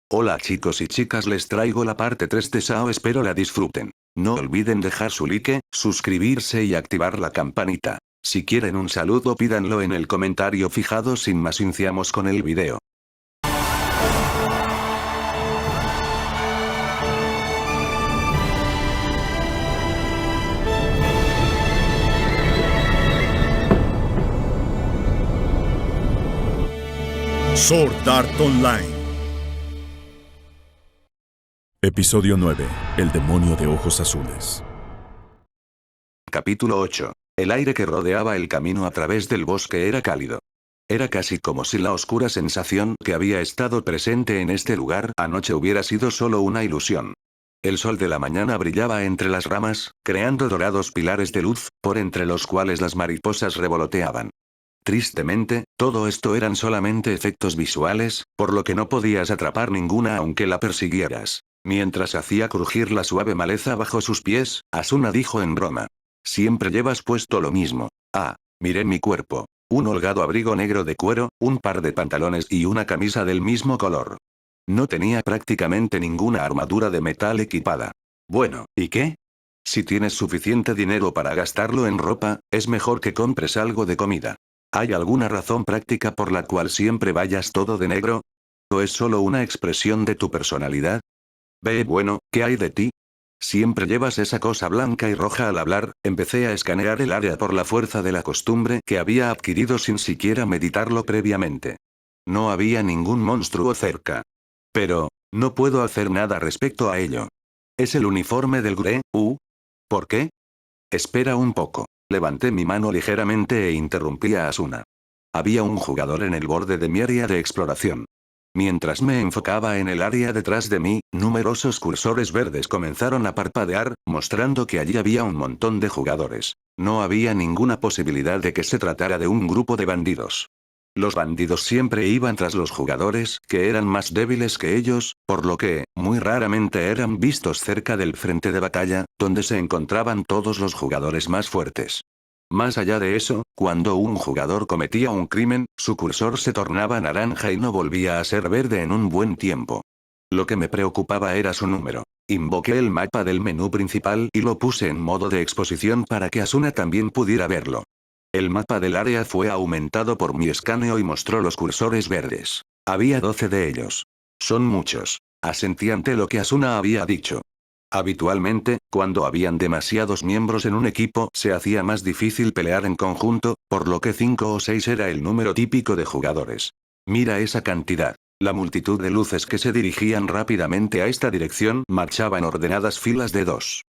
Hola chicos y chicas, les traigo la parte 3 de SAO, espero la disfruten. No olviden dejar su like, suscribirse y activar la campanita. Si quieren un saludo pídanlo en el comentario fijado. Sin más, iniciamos con el video. Sword Art Online. Episodio 9. El demonio de ojos azules. Capítulo 8. El aire que rodeaba el camino a través del bosque era cálido. Era casi como si la oscura sensación que había estado presente en este lugar anoche hubiera sido solo una ilusión. El sol de la mañana brillaba entre las ramas, creando dorados pilares de luz, por entre los cuales las mariposas revoloteaban. Tristemente, todo esto eran solamente efectos visuales, por lo que no podías atrapar ninguna aunque la persiguieras. Mientras hacía crujir la suave maleza bajo sus pies, Asuna dijo en broma: «Siempre llevas puesto lo mismo». Miré mi cuerpo. Un holgado abrigo negro de cuero, un par de pantalones y una camisa del mismo color. No tenía prácticamente ninguna armadura de metal equipada. Bueno, ¿y qué? Si tienes suficiente dinero para gastarlo en ropa, es mejor que compres algo de comida. ¿Hay alguna razón práctica por la cual siempre vayas todo de negro? ¿O es solo una expresión de tu personalidad? Bueno, ¿qué hay de ti? Siempre llevas esa cosa blanca y roja al hablar. Empecé a escanear el área por la fuerza de la costumbre que había adquirido sin siquiera meditarlo previamente. No había ningún monstruo cerca. Pero, no puedo hacer nada respecto a ello. ¿Es el uniforme del GRE? ¿Por qué? Espera un poco. Levanté mi mano ligeramente e interrumpí a Asuna. Había un jugador en el borde de mi área de exploración. Mientras me enfocaba en el área detrás de mí, numerosos cursores verdes comenzaron a parpadear, mostrando que allí había un montón de jugadores. No había ninguna posibilidad de que se tratara de un grupo de bandidos. Los bandidos siempre iban tras los jugadores, que eran más débiles que ellos, por lo que, muy raramente eran vistos cerca del frente de batalla, donde se encontraban todos los jugadores más fuertes. Más allá de eso, cuando un jugador cometía un crimen, su cursor se tornaba naranja y no volvía a ser verde en un buen tiempo. Lo que me preocupaba era su número. Invoqué el mapa del menú principal y lo puse en modo de exposición para que Asuna también pudiera verlo. El mapa del área fue aumentado por mi escaneo y mostró los cursores verdes. Había 12 de ellos. Son muchos. Asentí ante lo que Asuna había dicho. Habitualmente, cuando habían demasiados miembros en un equipo, se hacía más difícil pelear en conjunto, por lo que 5 o 6 era el número típico de jugadores. Mira esa cantidad. La multitud de luces que se dirigían rápidamente a esta dirección marchaba en ordenadas filas de 2.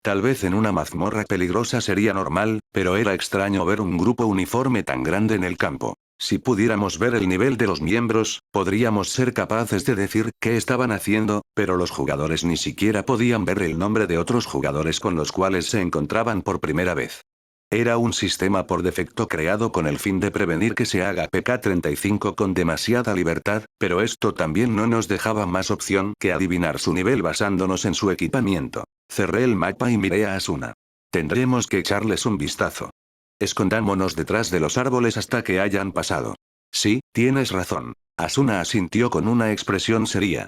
Tal vez en una mazmorra peligrosa sería normal, pero era extraño ver un grupo uniforme tan grande en el campo. Si pudiéramos ver el nivel de los miembros, podríamos ser capaces de decir qué estaban haciendo, pero los jugadores ni siquiera podían ver el nombre de otros jugadores con los cuales se encontraban por primera vez. Era un sistema por defecto creado con el fin de prevenir que se haga PK-35 con demasiada libertad, pero esto también no nos dejaba más opción que adivinar su nivel basándonos en su equipamiento. Cerré el mapa y miré a Asuna. Tendremos que echarles un vistazo. Escondámonos detrás de los árboles hasta que hayan pasado. Sí, tienes razón. Asuna asintió con una expresión seria.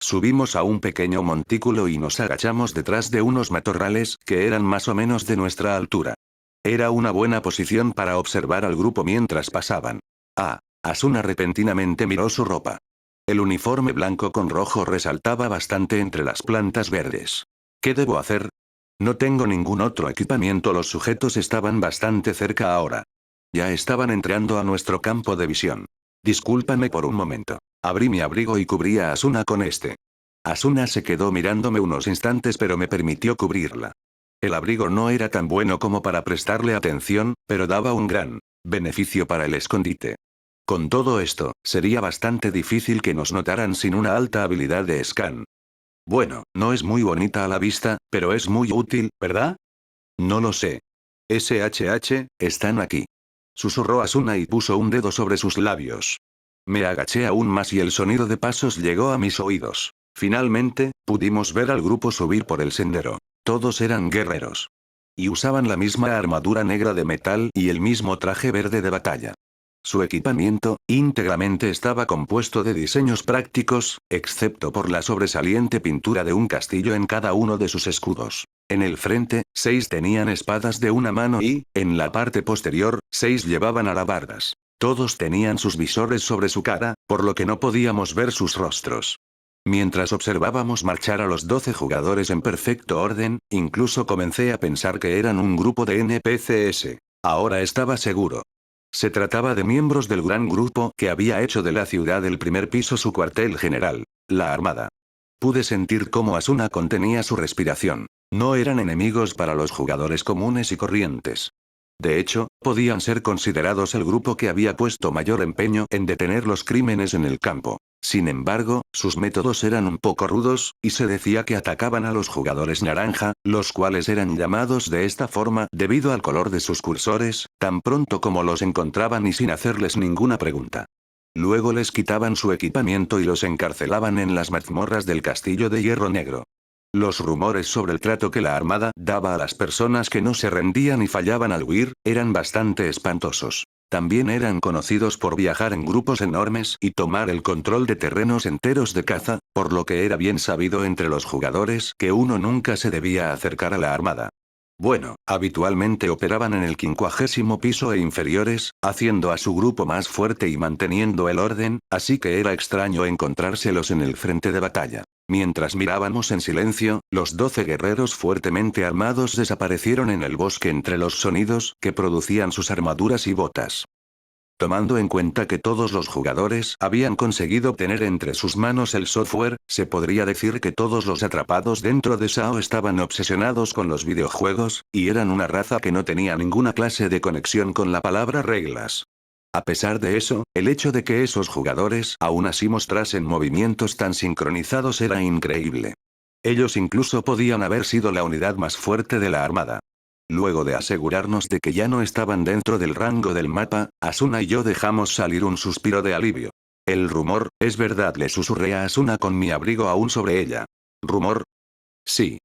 Subimos a un pequeño montículo y nos agachamos detrás de unos matorrales que eran más o menos de nuestra altura. Era una buena posición para observar al grupo mientras pasaban. Asuna repentinamente miró su ropa. El uniforme blanco con rojo resaltaba bastante entre las plantas verdes. ¿Qué debo hacer? No tengo ningún otro equipamiento. Los sujetos estaban bastante cerca ahora. Ya estaban entrando a nuestro campo de visión. Discúlpame por un momento. Abrí mi abrigo y cubrí a Asuna con este. Asuna se quedó mirándome unos instantes pero me permitió cubrirla. El abrigo no era tan bueno como para prestarle atención, pero daba un gran beneficio para el escondite. Con todo esto, sería bastante difícil que nos notaran sin una alta habilidad de scan. Bueno, no es muy bonita a la vista, pero es muy útil, ¿verdad? No lo sé. Están aquí. Susurró Asuna y puso un dedo sobre sus labios. Me agaché aún más y el sonido de pasos llegó a mis oídos. Finalmente, pudimos ver al grupo subir por el sendero. Todos eran guerreros. Y usaban la misma armadura negra de metal y el mismo traje verde de batalla. Su equipamiento, íntegramente estaba compuesto de diseños prácticos, excepto por la sobresaliente pintura de un castillo en cada uno de sus escudos. En el frente, 6 tenían espadas de una mano y, en la parte posterior, 6 llevaban alabardas. Todos tenían sus visores sobre su cara, por lo que no podíamos ver sus rostros. Mientras observábamos marchar a los 12 jugadores en perfecto orden, incluso comencé a pensar que eran un grupo de NPCs. Ahora estaba seguro. Se trataba de miembros del gran grupo que había hecho de la ciudad del primer piso su cuartel general, la Armada. Pude sentir cómo Asuna contenía su respiración. No eran enemigos para los jugadores comunes y corrientes. De hecho, podían ser considerados el grupo que había puesto mayor empeño en detener los crímenes en el campo. Sin embargo, sus métodos eran un poco rudos, y se decía que atacaban a los jugadores naranja, los cuales eran llamados de esta forma debido al color de sus cursores, tan pronto como los encontraban y sin hacerles ninguna pregunta. Luego les quitaban su equipamiento y los encarcelaban en las mazmorras del Castillo de Hierro Negro. Los rumores sobre el trato que la Armada daba a las personas que no se rendían y fallaban al huir, eran bastante espantosos. También eran conocidos por viajar en grupos enormes y tomar el control de terrenos enteros de caza, por lo que era bien sabido entre los jugadores que uno nunca se debía acercar a la Armada. Bueno, habitualmente operaban en el 50º piso e inferiores, haciendo a su grupo más fuerte y manteniendo el orden, así que era extraño encontrárselos en el frente de batalla. Mientras mirábamos en silencio, los 12 guerreros fuertemente armados desaparecieron en el bosque entre los sonidos que producían sus armaduras y botas. Tomando en cuenta que todos los jugadores habían conseguido obtener entre sus manos el software, se podría decir que todos los atrapados dentro de SAO estaban obsesionados con los videojuegos, y eran una raza que no tenía ninguna clase de conexión con la palabra reglas. A pesar de eso, el hecho de que esos jugadores aún así mostrasen movimientos tan sincronizados era increíble. Ellos incluso podían haber sido la unidad más fuerte de la Armada. Luego de asegurarnos de que ya no estaban dentro del rango del mapa, Asuna y yo dejamos salir un suspiro de alivio. El rumor, es verdad, le susurré a Asuna con mi abrigo aún sobre ella. ¿Rumor? Sí.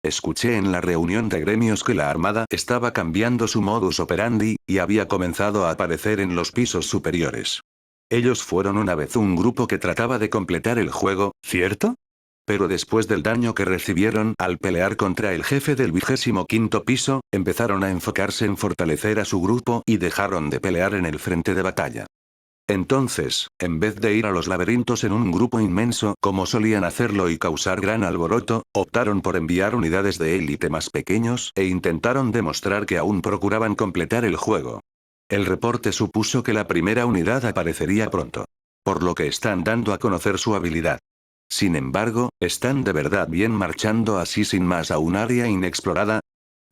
Escuché en la reunión de gremios que la Armada estaba cambiando su modus operandi, y había comenzado a aparecer en los pisos superiores. Ellos fueron una vez un grupo que trataba de completar el juego, ¿cierto? Pero después del daño que recibieron al pelear contra el jefe del 25º piso, empezaron a enfocarse en fortalecer a su grupo y dejaron de pelear en el frente de batalla. Entonces, en vez de ir a los laberintos en un grupo inmenso como solían hacerlo y causar gran alboroto, optaron por enviar unidades de élite más pequeños e intentaron demostrar que aún procuraban completar el juego. El reporte supuso que la primera unidad aparecería pronto. Por lo que están dando a conocer su habilidad. Sin embargo, ¿están de verdad bien marchando así sin más a un área inexplorada?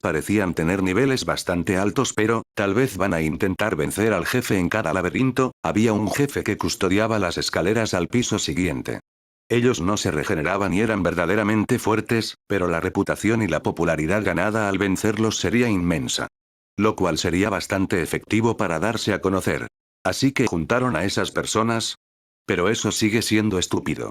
Parecían tener niveles bastante altos, pero, tal vez van a intentar vencer al jefe en cada laberinto. Había un jefe que custodiaba las escaleras al piso siguiente. Ellos no se regeneraban y eran verdaderamente fuertes, pero la reputación y la popularidad ganada al vencerlos sería inmensa. Lo cual sería bastante efectivo para darse a conocer. Así que juntaron a esas personas. Pero eso sigue siendo estúpido.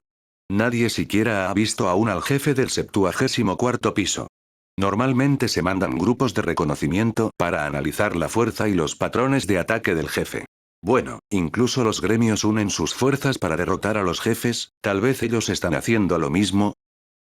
Nadie siquiera ha visto aún al jefe del 74º piso. Normalmente se mandan grupos de reconocimiento para analizar la fuerza y los patrones de ataque del jefe. Bueno, incluso los gremios unen sus fuerzas para derrotar a los jefes, tal vez ellos están haciendo lo mismo.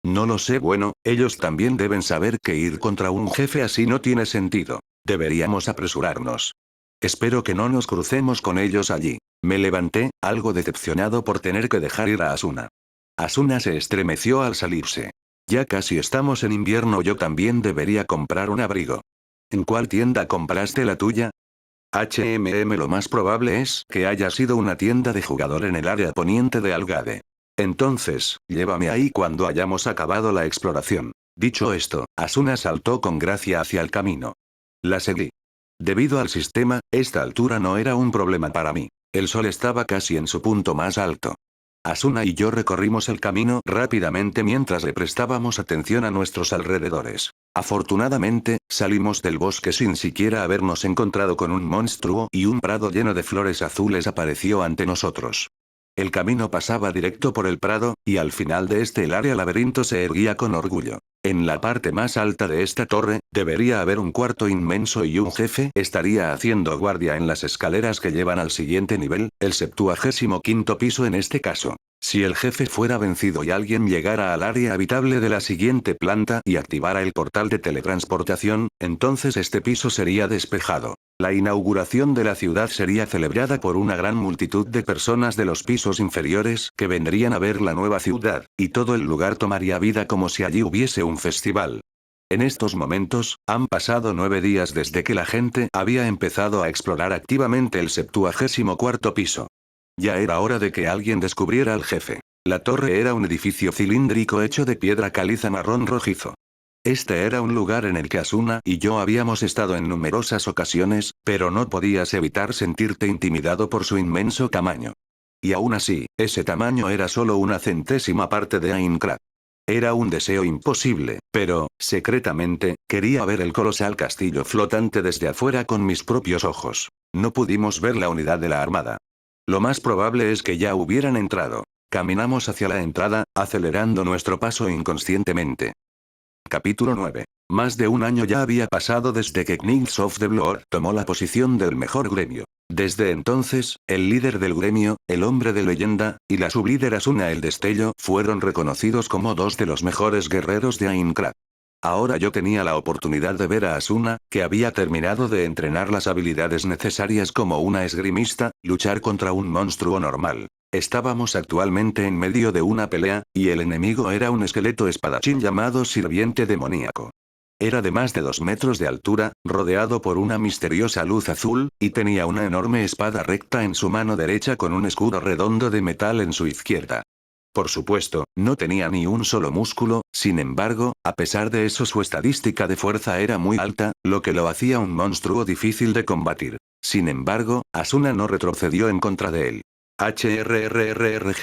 No lo sé, bueno, ellos también deben saber que ir contra un jefe así no tiene sentido. Deberíamos apresurarnos. Espero que no nos crucemos con ellos allí. Me levanté, algo decepcionado por tener que dejar ir a Asuna. Asuna se estremeció al salirse. Ya casi estamos en invierno, yo también debería comprar un abrigo. ¿En cuál tienda compraste la tuya? HMM. Lo más probable es que haya sido una tienda de jugador en el área poniente de Algade. Entonces, llévame ahí cuando hayamos acabado la exploración. Dicho esto, Asuna saltó con gracia hacia el camino. La seguí. Debido al sistema, esta altura no era un problema para mí. El sol estaba casi en su punto más alto. Asuna y yo recorrimos el camino rápidamente mientras le prestábamos atención a nuestros alrededores. Afortunadamente, salimos del bosque sin siquiera habernos encontrado con un monstruo y un prado lleno de flores azules apareció ante nosotros. El camino pasaba directo por el prado, y al final de este el área laberinto se erguía con orgullo. En la parte más alta de esta torre, debería haber un cuarto inmenso y un jefe estaría haciendo guardia en las escaleras que llevan al siguiente nivel, el 75º piso en este caso. Si el jefe fuera vencido y alguien llegara al área habitable de la siguiente planta y activara el portal de teletransportación, entonces este piso sería despejado. La inauguración de la ciudad sería celebrada por una gran multitud de personas de los pisos inferiores que vendrían a ver la nueva ciudad, y todo el lugar tomaría vida como si allí hubiese un festival. En estos momentos, han pasado 9 días desde que la gente había empezado a explorar activamente el 74º piso. Ya era hora de que alguien descubriera al jefe. La torre era un edificio cilíndrico hecho de piedra caliza marrón rojizo. Este era un lugar en el que Asuna y yo habíamos estado en numerosas ocasiones, pero no podías evitar sentirte intimidado por su inmenso tamaño. Y aún así, ese tamaño era solo una centésima parte de Aincrad. Era un deseo imposible, pero, secretamente, quería ver el colosal castillo flotante desde afuera con mis propios ojos. No pudimos ver la unidad de la armada. Lo más probable es que ya hubieran entrado. Caminamos hacia la entrada, acelerando nuestro paso inconscientemente. Capítulo 9. Más de un año ya había pasado desde que Knights of the Blood tomó la posición del mejor gremio. Desde entonces, el líder del gremio, el hombre de leyenda, y la sublíder Asuna el Destello fueron reconocidos como dos de los mejores guerreros de Aincrad. Ahora yo tenía la oportunidad de ver a Asuna, que había terminado de entrenar las habilidades necesarias como una esgrimista, luchar contra un monstruo normal. Estábamos actualmente en medio de una pelea, y el enemigo era un esqueleto espadachín llamado Sirviente Demoníaco. Era de más de 2 metros de altura, rodeado por una misteriosa luz azul, y tenía una enorme espada recta en su mano derecha con un escudo redondo de metal en su izquierda. Por supuesto, no tenía ni un solo músculo, sin embargo, a pesar de eso su estadística de fuerza era muy alta, lo que lo hacía un monstruo difícil de combatir. Sin embargo, Asuna no retrocedió en contra de él. HRRRGRRRR.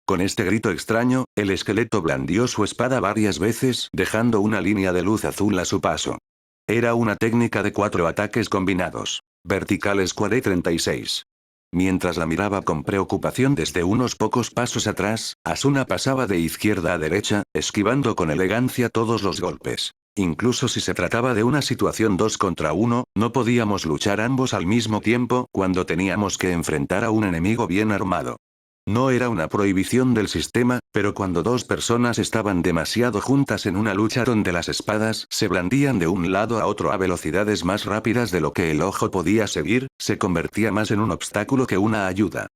Con este grito extraño, el esqueleto blandió su espada varias veces, dejando una línea de luz azul a su paso. Era una técnica de 4 ataques combinados. Verticales Quade 36. Mientras la miraba con preocupación desde unos pocos pasos atrás, Asuna pasaba de izquierda a derecha, esquivando con elegancia todos los golpes. Incluso si se trataba de una situación 2 contra 1, no podíamos luchar ambos al mismo tiempo cuando teníamos que enfrentar a un enemigo bien armado. No era una prohibición del sistema, pero cuando 2 personas estaban demasiado juntas en una lucha donde las espadas se blandían de un lado a otro a velocidades más rápidas de lo que el ojo podía seguir, se convertía más en un obstáculo que una ayuda.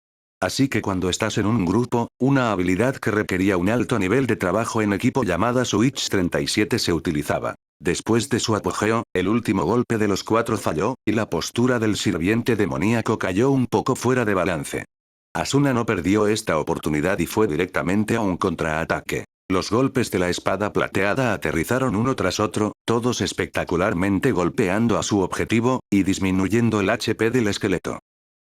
Así que cuando estás en un grupo, una habilidad que requería un alto nivel de trabajo en equipo llamada Switch 37 se utilizaba. Después de su apogeo, el último golpe de los 4 falló, y la postura del sirviente demoníaco cayó un poco fuera de balance. Asuna no perdió esta oportunidad y fue directamente a un contraataque. Los golpes de la espada plateada aterrizaron uno tras otro, todos espectacularmente golpeando a su objetivo, y disminuyendo el HP del esqueleto.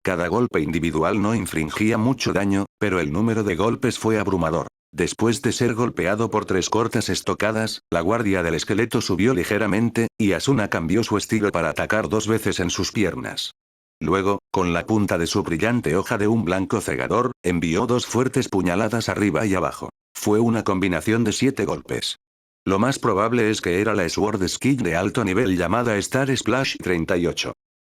Cada golpe individual no infringía mucho daño, pero el número de golpes fue abrumador. Después de ser golpeado por 3 cortas estocadas, la guardia del esqueleto subió ligeramente, y Asuna cambió su estilo para atacar 2 veces en sus piernas. Luego, con la punta de su brillante hoja de un blanco cegador, envió 2 fuertes puñaladas arriba y abajo. Fue una combinación de 7 golpes. Lo más probable es que era la Sword Skill de alto nivel llamada Star Splash 38.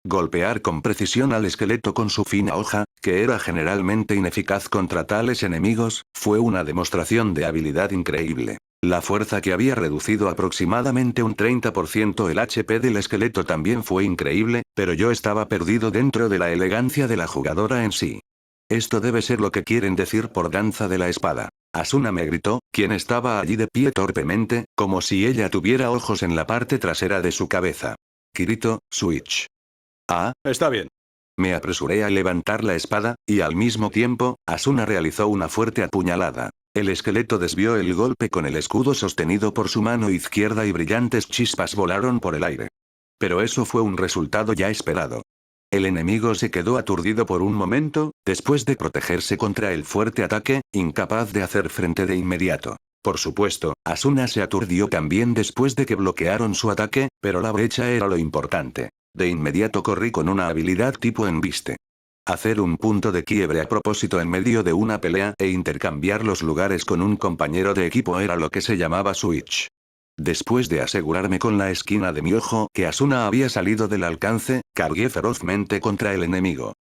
Golpear con precisión al esqueleto con su fina hoja, que era generalmente ineficaz contra tales enemigos, fue una demostración de habilidad increíble. La fuerza que había reducido aproximadamente un 30% el HP del esqueleto también fue increíble, pero yo estaba perdido dentro de la elegancia de la jugadora en sí. Esto debe ser lo que quieren decir por danza de la espada. Asuna me gritó, quien estaba allí de pie torpemente, como si ella tuviera ojos en la parte trasera de su cabeza. Kirito, Switch. Ah, Está bien. me apresuré a levantar la espada, y al mismo tiempo, Asuna realizó una fuerte apuñalada. El esqueleto desvió el golpe con el escudo sostenido por su mano izquierda y brillantes chispas volaron por el aire. Pero eso fue un resultado ya esperado. El enemigo se quedó aturdido por un momento, después de protegerse contra el fuerte ataque, incapaz de hacer frente de inmediato. Por supuesto, Asuna se aturdió también después de que bloquearon su ataque, pero la brecha era lo importante. De inmediato corrí con una habilidad tipo embiste. Hacer un punto de quiebre a propósito en medio de una pelea e intercambiar los lugares con un compañero de equipo era lo que se llamaba switch. Después de asegurarme con la esquina de mi ojo que Asuna había salido del alcance, cargué ferozmente contra el enemigo.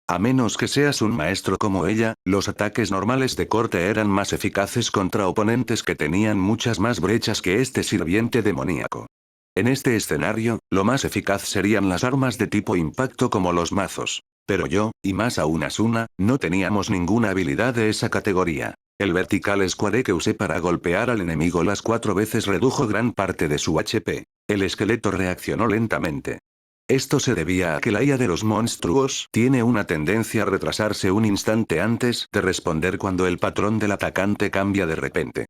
A menos que seas un maestro como ella, los ataques normales de corte eran más eficaces contra oponentes que tenían muchas más brechas que este sirviente demoníaco. En este escenario, lo más eficaz serían las armas de tipo impacto como los mazos. Pero yo, y más aún Asuna, no teníamos ninguna habilidad de esa categoría. El vertical square que usé para golpear al enemigo las 4 veces redujo gran parte de su HP. El esqueleto reaccionó lentamente. Esto se debía a que la IA de los monstruos tiene una tendencia a retrasarse un instante antes de responder cuando el patrón del atacante cambia de repente.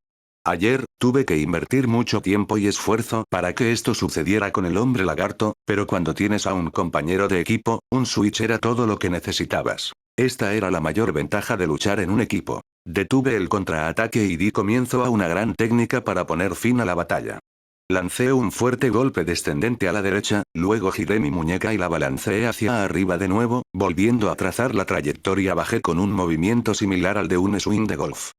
Ayer, tuve que invertir mucho tiempo y esfuerzo para que esto sucediera con el hombre lagarto, pero cuando tienes a un compañero de equipo, un switch era todo lo que necesitabas. Esta era la mayor ventaja de luchar en un equipo. Detuve el contraataque y di comienzo a una gran técnica para poner fin a la batalla. Lancé un fuerte golpe descendente a la derecha, luego giré mi muñeca y la balanceé hacia arriba de nuevo, volviendo a trazar la trayectoria bajé con un movimiento similar al de un swing de golf.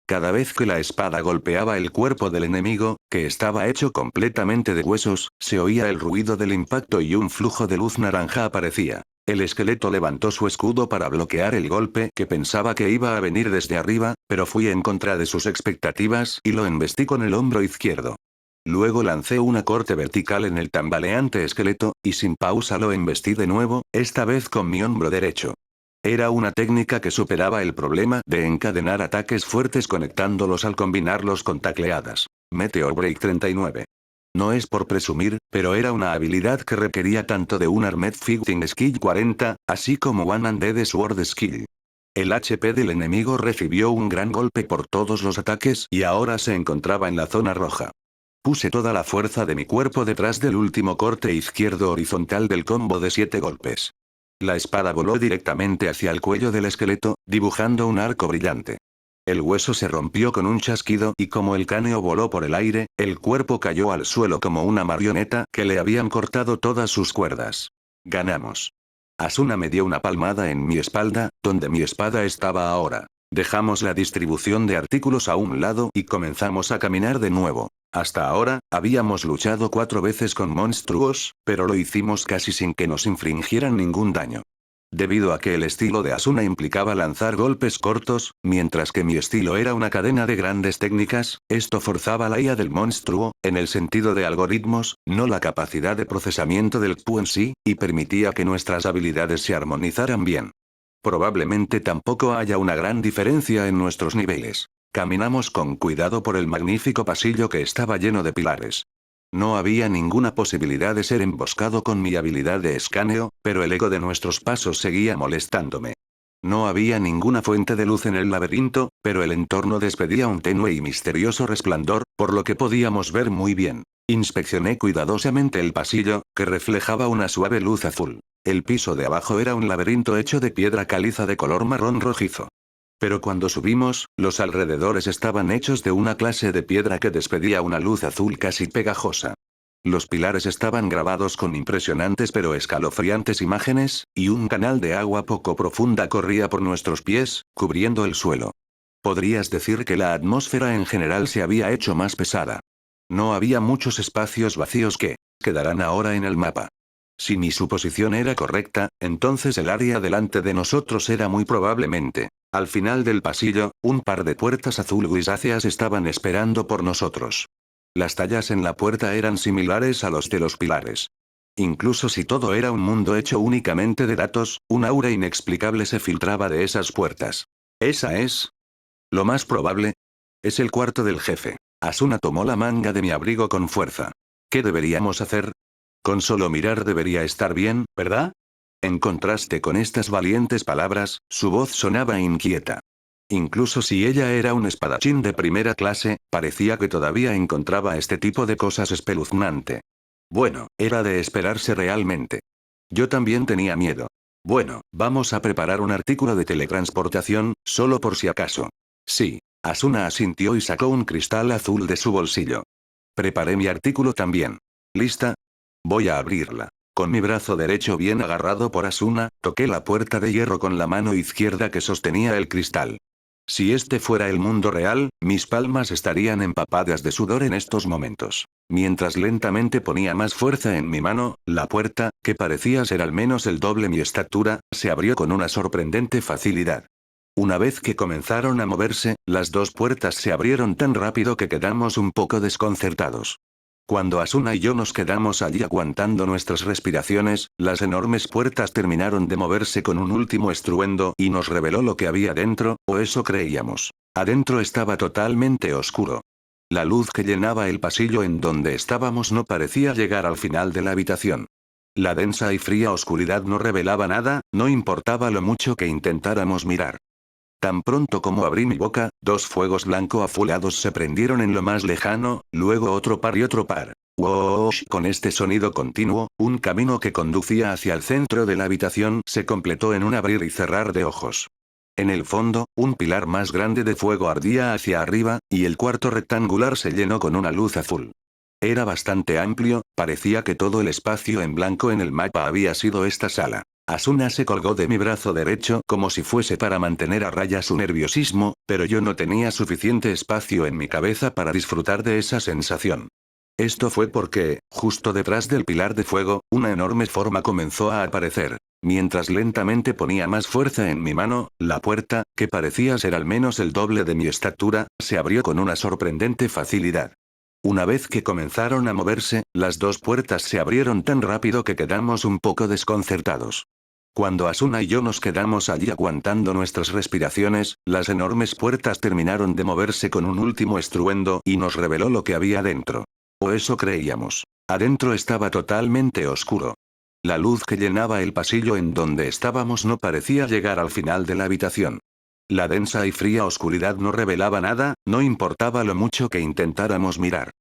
Cada vez que la espada golpeaba el cuerpo del enemigo, que estaba hecho completamente de huesos, se oía el ruido del impacto y un flujo de luz naranja aparecía. El esqueleto levantó su escudo para bloquear el golpe que pensaba que iba a venir desde arriba, pero fui en contra de sus expectativas y lo embestí con el hombro izquierdo. Luego lancé una corte vertical en el tambaleante esqueleto, y sin pausa lo embestí de nuevo, esta vez con mi hombro derecho. Era una técnica que superaba el problema de encadenar ataques fuertes conectándolos al combinarlos con tacleadas. Meteor Break 39. No es por presumir, pero era una habilidad que requería tanto de un Armed Fighting Skill 40, así como One Handed Sword Skill. El HP del enemigo recibió un gran golpe por todos los ataques y ahora se encontraba en la zona roja. Puse toda la fuerza de mi cuerpo detrás del último corte izquierdo horizontal del combo de 7 golpes. La espada voló directamente hacia el cuello del esqueleto, dibujando un arco brillante. El hueso se rompió con un chasquido y como el cráneo voló por el aire, el cuerpo cayó al suelo como una marioneta que le habían cortado todas sus cuerdas. Ganamos. Asuna me dio una palmada en mi espalda, donde mi espada estaba ahora. Dejamos la distribución de artículos a un lado y comenzamos a caminar de nuevo. Hasta ahora, habíamos luchado 4 veces con monstruos, pero lo hicimos casi sin que nos infringieran ningún daño. Debido a que el estilo de Asuna implicaba lanzar golpes cortos, mientras que mi estilo era una cadena de grandes técnicas, esto forzaba la IA del monstruo, en el sentido de algoritmos, no la capacidad de procesamiento del Q en sí, y permitía que nuestras habilidades se armonizaran bien. Probablemente tampoco haya una gran diferencia en nuestros niveles. Caminamos con cuidado por el magnífico pasillo que estaba lleno de pilares. No había ninguna posibilidad de ser emboscado con mi habilidad de escaneo, pero el eco de nuestros pasos seguía molestándome. No había ninguna fuente de luz en el laberinto, pero el entorno despedía un tenue y misterioso resplandor, por lo que podíamos ver muy bien. Inspeccioné cuidadosamente el pasillo, que reflejaba una suave luz azul. El piso de abajo era un laberinto hecho de piedra caliza de color marrón rojizo. Pero cuando subimos, los alrededores estaban hechos de una clase de piedra que despedía una luz azul casi pegajosa. Los pilares estaban grabados con impresionantes pero escalofriantes imágenes, y un canal de agua poco profunda corría por nuestros pies, cubriendo el suelo. Podrías decir que la atmósfera en general se había hecho más pesada. No había muchos espacios vacíos que quedarán ahora en el mapa. Si mi suposición era correcta, entonces el área delante de nosotros era muy probablemente. Al final del pasillo, un par de puertas azul grisáceas estaban esperando por nosotros. Las tallas en la puerta eran similares a los de los pilares. Incluso si todo era un mundo hecho únicamente de datos, un aura inexplicable se filtraba de esas puertas. ¿Esa es? Lo más probable. Es el cuarto del jefe. Asuna tomó la manga de mi abrigo con fuerza. ¿Qué deberíamos hacer? Con solo mirar debería estar bien, ¿verdad? En contraste con estas valientes palabras, su voz sonaba inquieta. Incluso si ella era un espadachín de primera clase, parecía que todavía encontraba este tipo de cosas espeluznante. Bueno, era de esperarse realmente. Yo también tenía miedo. Bueno, vamos a preparar un artículo de teletransportación, solo por si acaso. Sí. Asuna asintió y sacó un cristal azul de su bolsillo. Preparé mi artículo también. ¿Lista? Voy a abrirla. Con mi brazo derecho bien agarrado por Asuna, toqué la puerta de hierro con la mano izquierda que sostenía el cristal. Si este fuera el mundo real, mis palmas estarían empapadas de sudor en estos momentos. Mientras lentamente ponía más fuerza en mi mano, la puerta, que parecía ser al menos el doble mi estatura, se abrió con una sorprendente facilidad. Una vez que comenzaron a moverse, las dos puertas se abrieron tan rápido que quedamos un poco desconcertados. Cuando Asuna y yo nos quedamos allí aguantando nuestras respiraciones, las enormes puertas terminaron de moverse con un último estruendo y nos reveló lo que había dentro, o eso creíamos. Adentro estaba totalmente oscuro. La luz que llenaba el pasillo en donde estábamos no parecía llegar al final de la habitación. La densa y fría oscuridad no revelaba nada, no importaba lo mucho que intentáramos mirar. Tan pronto como abrí mi boca, dos fuegos blanco-azulados se prendieron en lo más lejano, luego otro par y otro par. ¡Woosh! Con este sonido continuo, un camino que conducía hacia el centro de la habitación se completó en un abrir y cerrar de ojos. En el fondo, un pilar más grande de fuego ardía hacia arriba, y el cuarto rectangular se llenó con una luz azul. Era bastante amplio, parecía que todo el espacio en blanco en el mapa había sido esta sala. Asuna se colgó de mi brazo derecho como si fuese para mantener a raya su nerviosismo, pero yo no tenía suficiente espacio en mi cabeza para disfrutar de esa sensación. Esto fue porque, justo detrás del pilar de fuego, una enorme forma comenzó a aparecer. Mientras lentamente ponía más fuerza en mi mano, la puerta, que parecía ser al menos el doble de mi estatura, se abrió con una sorprendente facilidad. Una vez que comenzaron a moverse, las dos puertas se abrieron tan rápido que quedamos un poco desconcertados. Cuando Asuna y yo nos quedamos allí aguantando nuestras respiraciones, las enormes puertas terminaron de moverse con un último estruendo y nos reveló lo que había dentro. O eso creíamos. Adentro estaba totalmente oscuro. La luz que llenaba el pasillo en donde estábamos no parecía llegar al final de la habitación. La densa y fría oscuridad no revelaba nada, no importaba lo mucho que intentáramos mirar.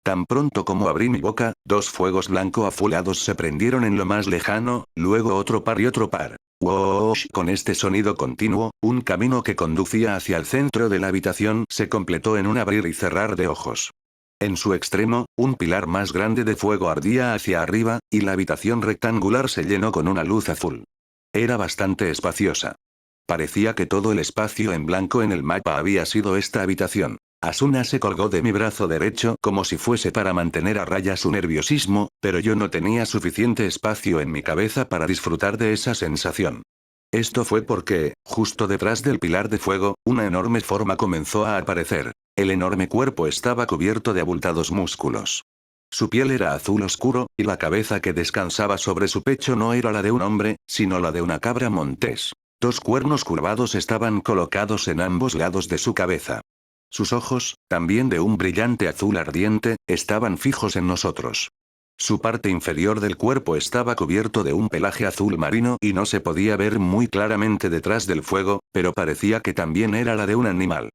Tan pronto como abrí mi boca, dos fuegos blanco-azulados se prendieron en lo más lejano, luego otro par y otro par. ¡Woosh! Con este sonido continuo, un camino que conducía hacia el centro de la habitación se completó en un abrir y cerrar de ojos. En su extremo, un pilar más grande de fuego ardía hacia arriba, y la habitación rectangular se llenó con una luz azul. Era bastante espaciosa. Parecía que todo el espacio en blanco en el mapa había sido esta habitación. Asuna se colgó de mi brazo derecho como si fuese para mantener a raya su nerviosismo, pero yo no tenía suficiente espacio en mi cabeza para disfrutar de esa sensación. Esto fue porque, justo detrás del pilar de fuego, una enorme forma comenzó a aparecer. El enorme cuerpo estaba cubierto de abultados músculos. Su piel era azul oscuro, y la cabeza que descansaba sobre su pecho no era la de un hombre, sino la de una cabra montés. Dos cuernos curvados estaban colocados en ambos lados de su cabeza. Sus ojos, también de un brillante azul ardiente, estaban fijos en nosotros. Su parte inferior del cuerpo estaba cubierto de un pelaje azul marino y no se podía ver muy claramente detrás del fuego, pero parecía que también era la de un animal.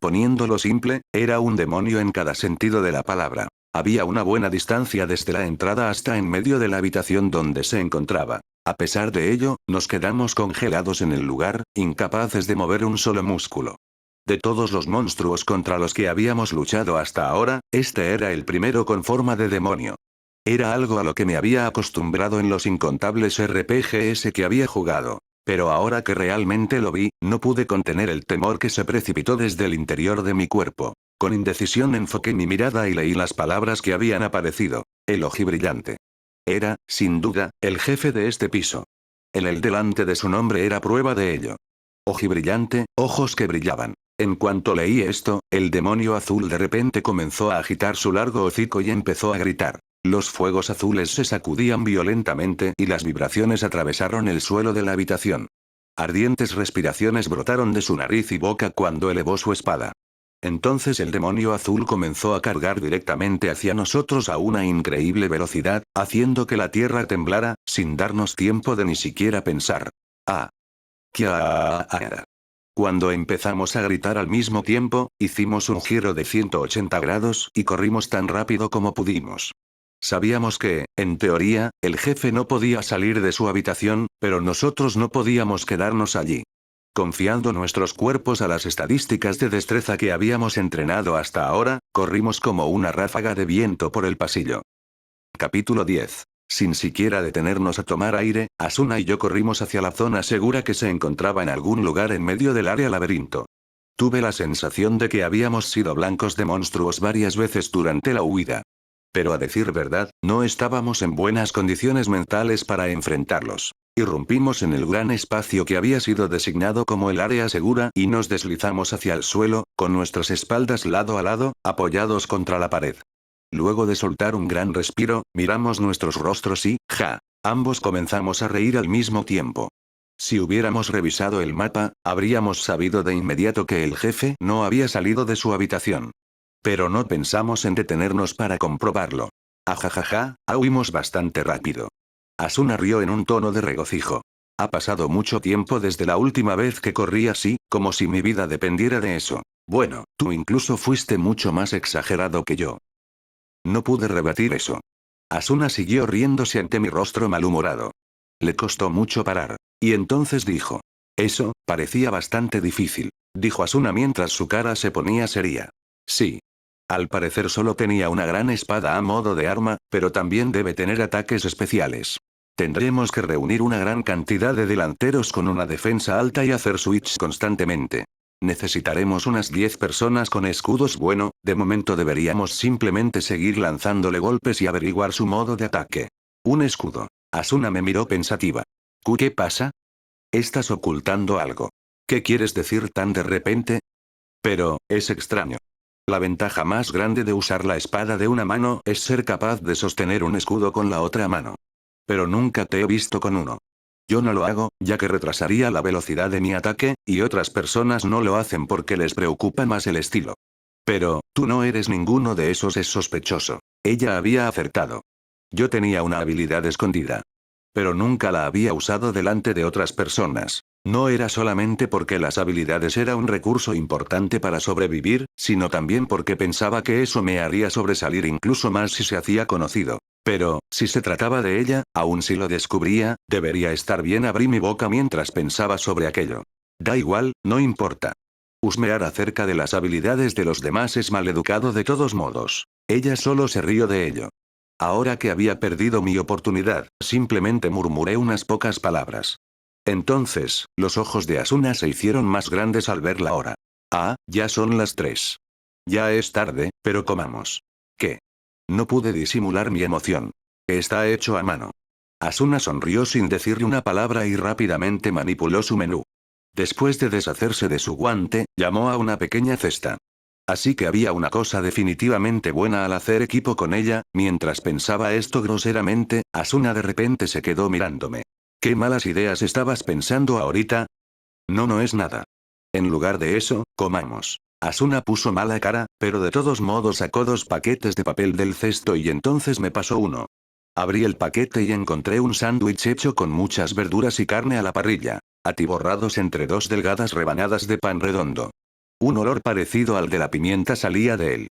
Poniéndolo simple, era un demonio en cada sentido de la palabra. Había una buena distancia desde la entrada hasta en medio de la habitación donde se encontraba. A pesar de ello, nos quedamos congelados en el lugar, incapaces de mover un solo músculo. De todos los monstruos contra los que habíamos luchado hasta ahora, este era el primero con forma de demonio. Era algo a lo que me había acostumbrado en los incontables RPGs que había jugado. Pero ahora que realmente lo vi, no pude contener el temor que se precipitó desde el interior de mi cuerpo. Con indecisión enfoqué mi mirada y leí las palabras que habían aparecido. El ojibrillante. Era, sin duda, el jefe de este piso. El delante de su nombre era prueba de ello. Ojibrillante, ojos que brillaban. En cuanto leí esto, el demonio azul de repente comenzó a agitar su largo hocico y empezó a gritar. Los fuegos azules se sacudían violentamente y las vibraciones atravesaron el suelo de la habitación. Ardientes respiraciones brotaron de su nariz y boca cuando elevó su espada. Entonces el demonio azul comenzó a cargar directamente hacia nosotros a una increíble velocidad, haciendo que la tierra temblara, sin darnos tiempo de ni siquiera pensar. ¡Ah! ¡Kia! Cuando empezamos a gritar al mismo tiempo, hicimos un giro de 180 grados y corrimos tan rápido como pudimos. Sabíamos que, en teoría, el jefe no podía salir de su habitación, pero nosotros no podíamos quedarnos allí. Confiando nuestros cuerpos a las estadísticas de destreza que habíamos entrenado hasta ahora, corrimos como una ráfaga de viento por el pasillo. Capítulo 10. Sin siquiera detenernos a tomar aire, Asuna y yo corrimos hacia la zona segura que se encontraba en algún lugar en medio del área laberinto. Tuve la sensación de que habíamos sido blancos de monstruos varias veces durante la huida. Pero a decir verdad, no estábamos en buenas condiciones mentales para enfrentarlos. Irrumpimos en el gran espacio que había sido designado como el área segura y nos deslizamos hacia el suelo, con nuestras espaldas lado a lado, apoyados contra la pared. Luego de soltar un gran respiro, miramos nuestros rostros y, ambos comenzamos a reír al mismo tiempo. Si hubiéramos revisado el mapa, habríamos sabido de inmediato que el jefe no había salido de su habitación. Pero no pensamos en detenernos para comprobarlo. Ajajaja, huimos bastante rápido. Asuna rió en un tono de regocijo. Ha pasado mucho tiempo desde la última vez que corrí así, como si mi vida dependiera de eso. Bueno, tú incluso fuiste mucho más exagerado que yo. No pude rebatir eso. Asuna siguió riéndose ante mi rostro malhumorado. Le costó mucho parar. Y entonces dijo. Eso, parecía bastante difícil, dijo Asuna mientras su cara se ponía seria. Sí. Al parecer solo tenía una gran espada a modo de arma, pero también debe tener ataques especiales. Tendremos que reunir una gran cantidad de delanteros con una defensa alta y hacer switch constantemente. Necesitaremos unas 10 personas con escudos. Bueno, de momento deberíamos simplemente seguir lanzándole golpes y averiguar su modo de ataque. Un escudo. Asuna me miró pensativa. ¿Qué pasa? Estás ocultando algo. ¿Qué quieres decir tan de repente? Pero, es extraño. La ventaja más grande de usar la espada de una mano es ser capaz de sostener un escudo con la otra mano. Pero nunca te he visto con uno. Yo no lo hago, ya que retrasaría la velocidad de mi ataque, y otras personas no lo hacen porque les preocupa más el estilo. Pero, tú no eres ninguno de esos, es sospechoso. Ella había acertado. Yo tenía una habilidad escondida. Pero nunca la había usado delante de otras personas. No era solamente porque las habilidades era un recurso importante para sobrevivir, sino también porque pensaba que eso me haría sobresalir incluso más si se hacía conocido. Pero, si se trataba de ella, aun si lo descubría, debería estar bien. Abrí mi boca mientras pensaba sobre aquello. Da igual, no importa. Husmear acerca de las habilidades de los demás es maleducado de todos modos. Ella solo se rió de ello. Ahora que había perdido mi oportunidad, simplemente murmuré unas pocas palabras. Entonces, los ojos de Asuna se hicieron más grandes al ver la hora. Ya son las 3. Ya es tarde, pero comamos. ¿Qué? No pude disimular mi emoción. Está hecho a mano. Asuna sonrió sin decirle una palabra y rápidamente manipuló su menú. Después de deshacerse de su guante, llamó a una pequeña cesta. Así que había una cosa definitivamente buena al hacer equipo con ella. Mientras pensaba esto groseramente, Asuna de repente se quedó mirándome. ¿Qué malas ideas estabas pensando ahorita? No es nada. En lugar de eso, comamos. Asuna puso mala cara, pero de todos modos sacó 2 paquetes de papel del cesto y entonces me pasó uno. Abrí el paquete y encontré un sándwich hecho con muchas verduras y carne a la parrilla, atiborrados entre 2 delgadas rebanadas de pan redondo. Un olor parecido al de la pimienta salía de él.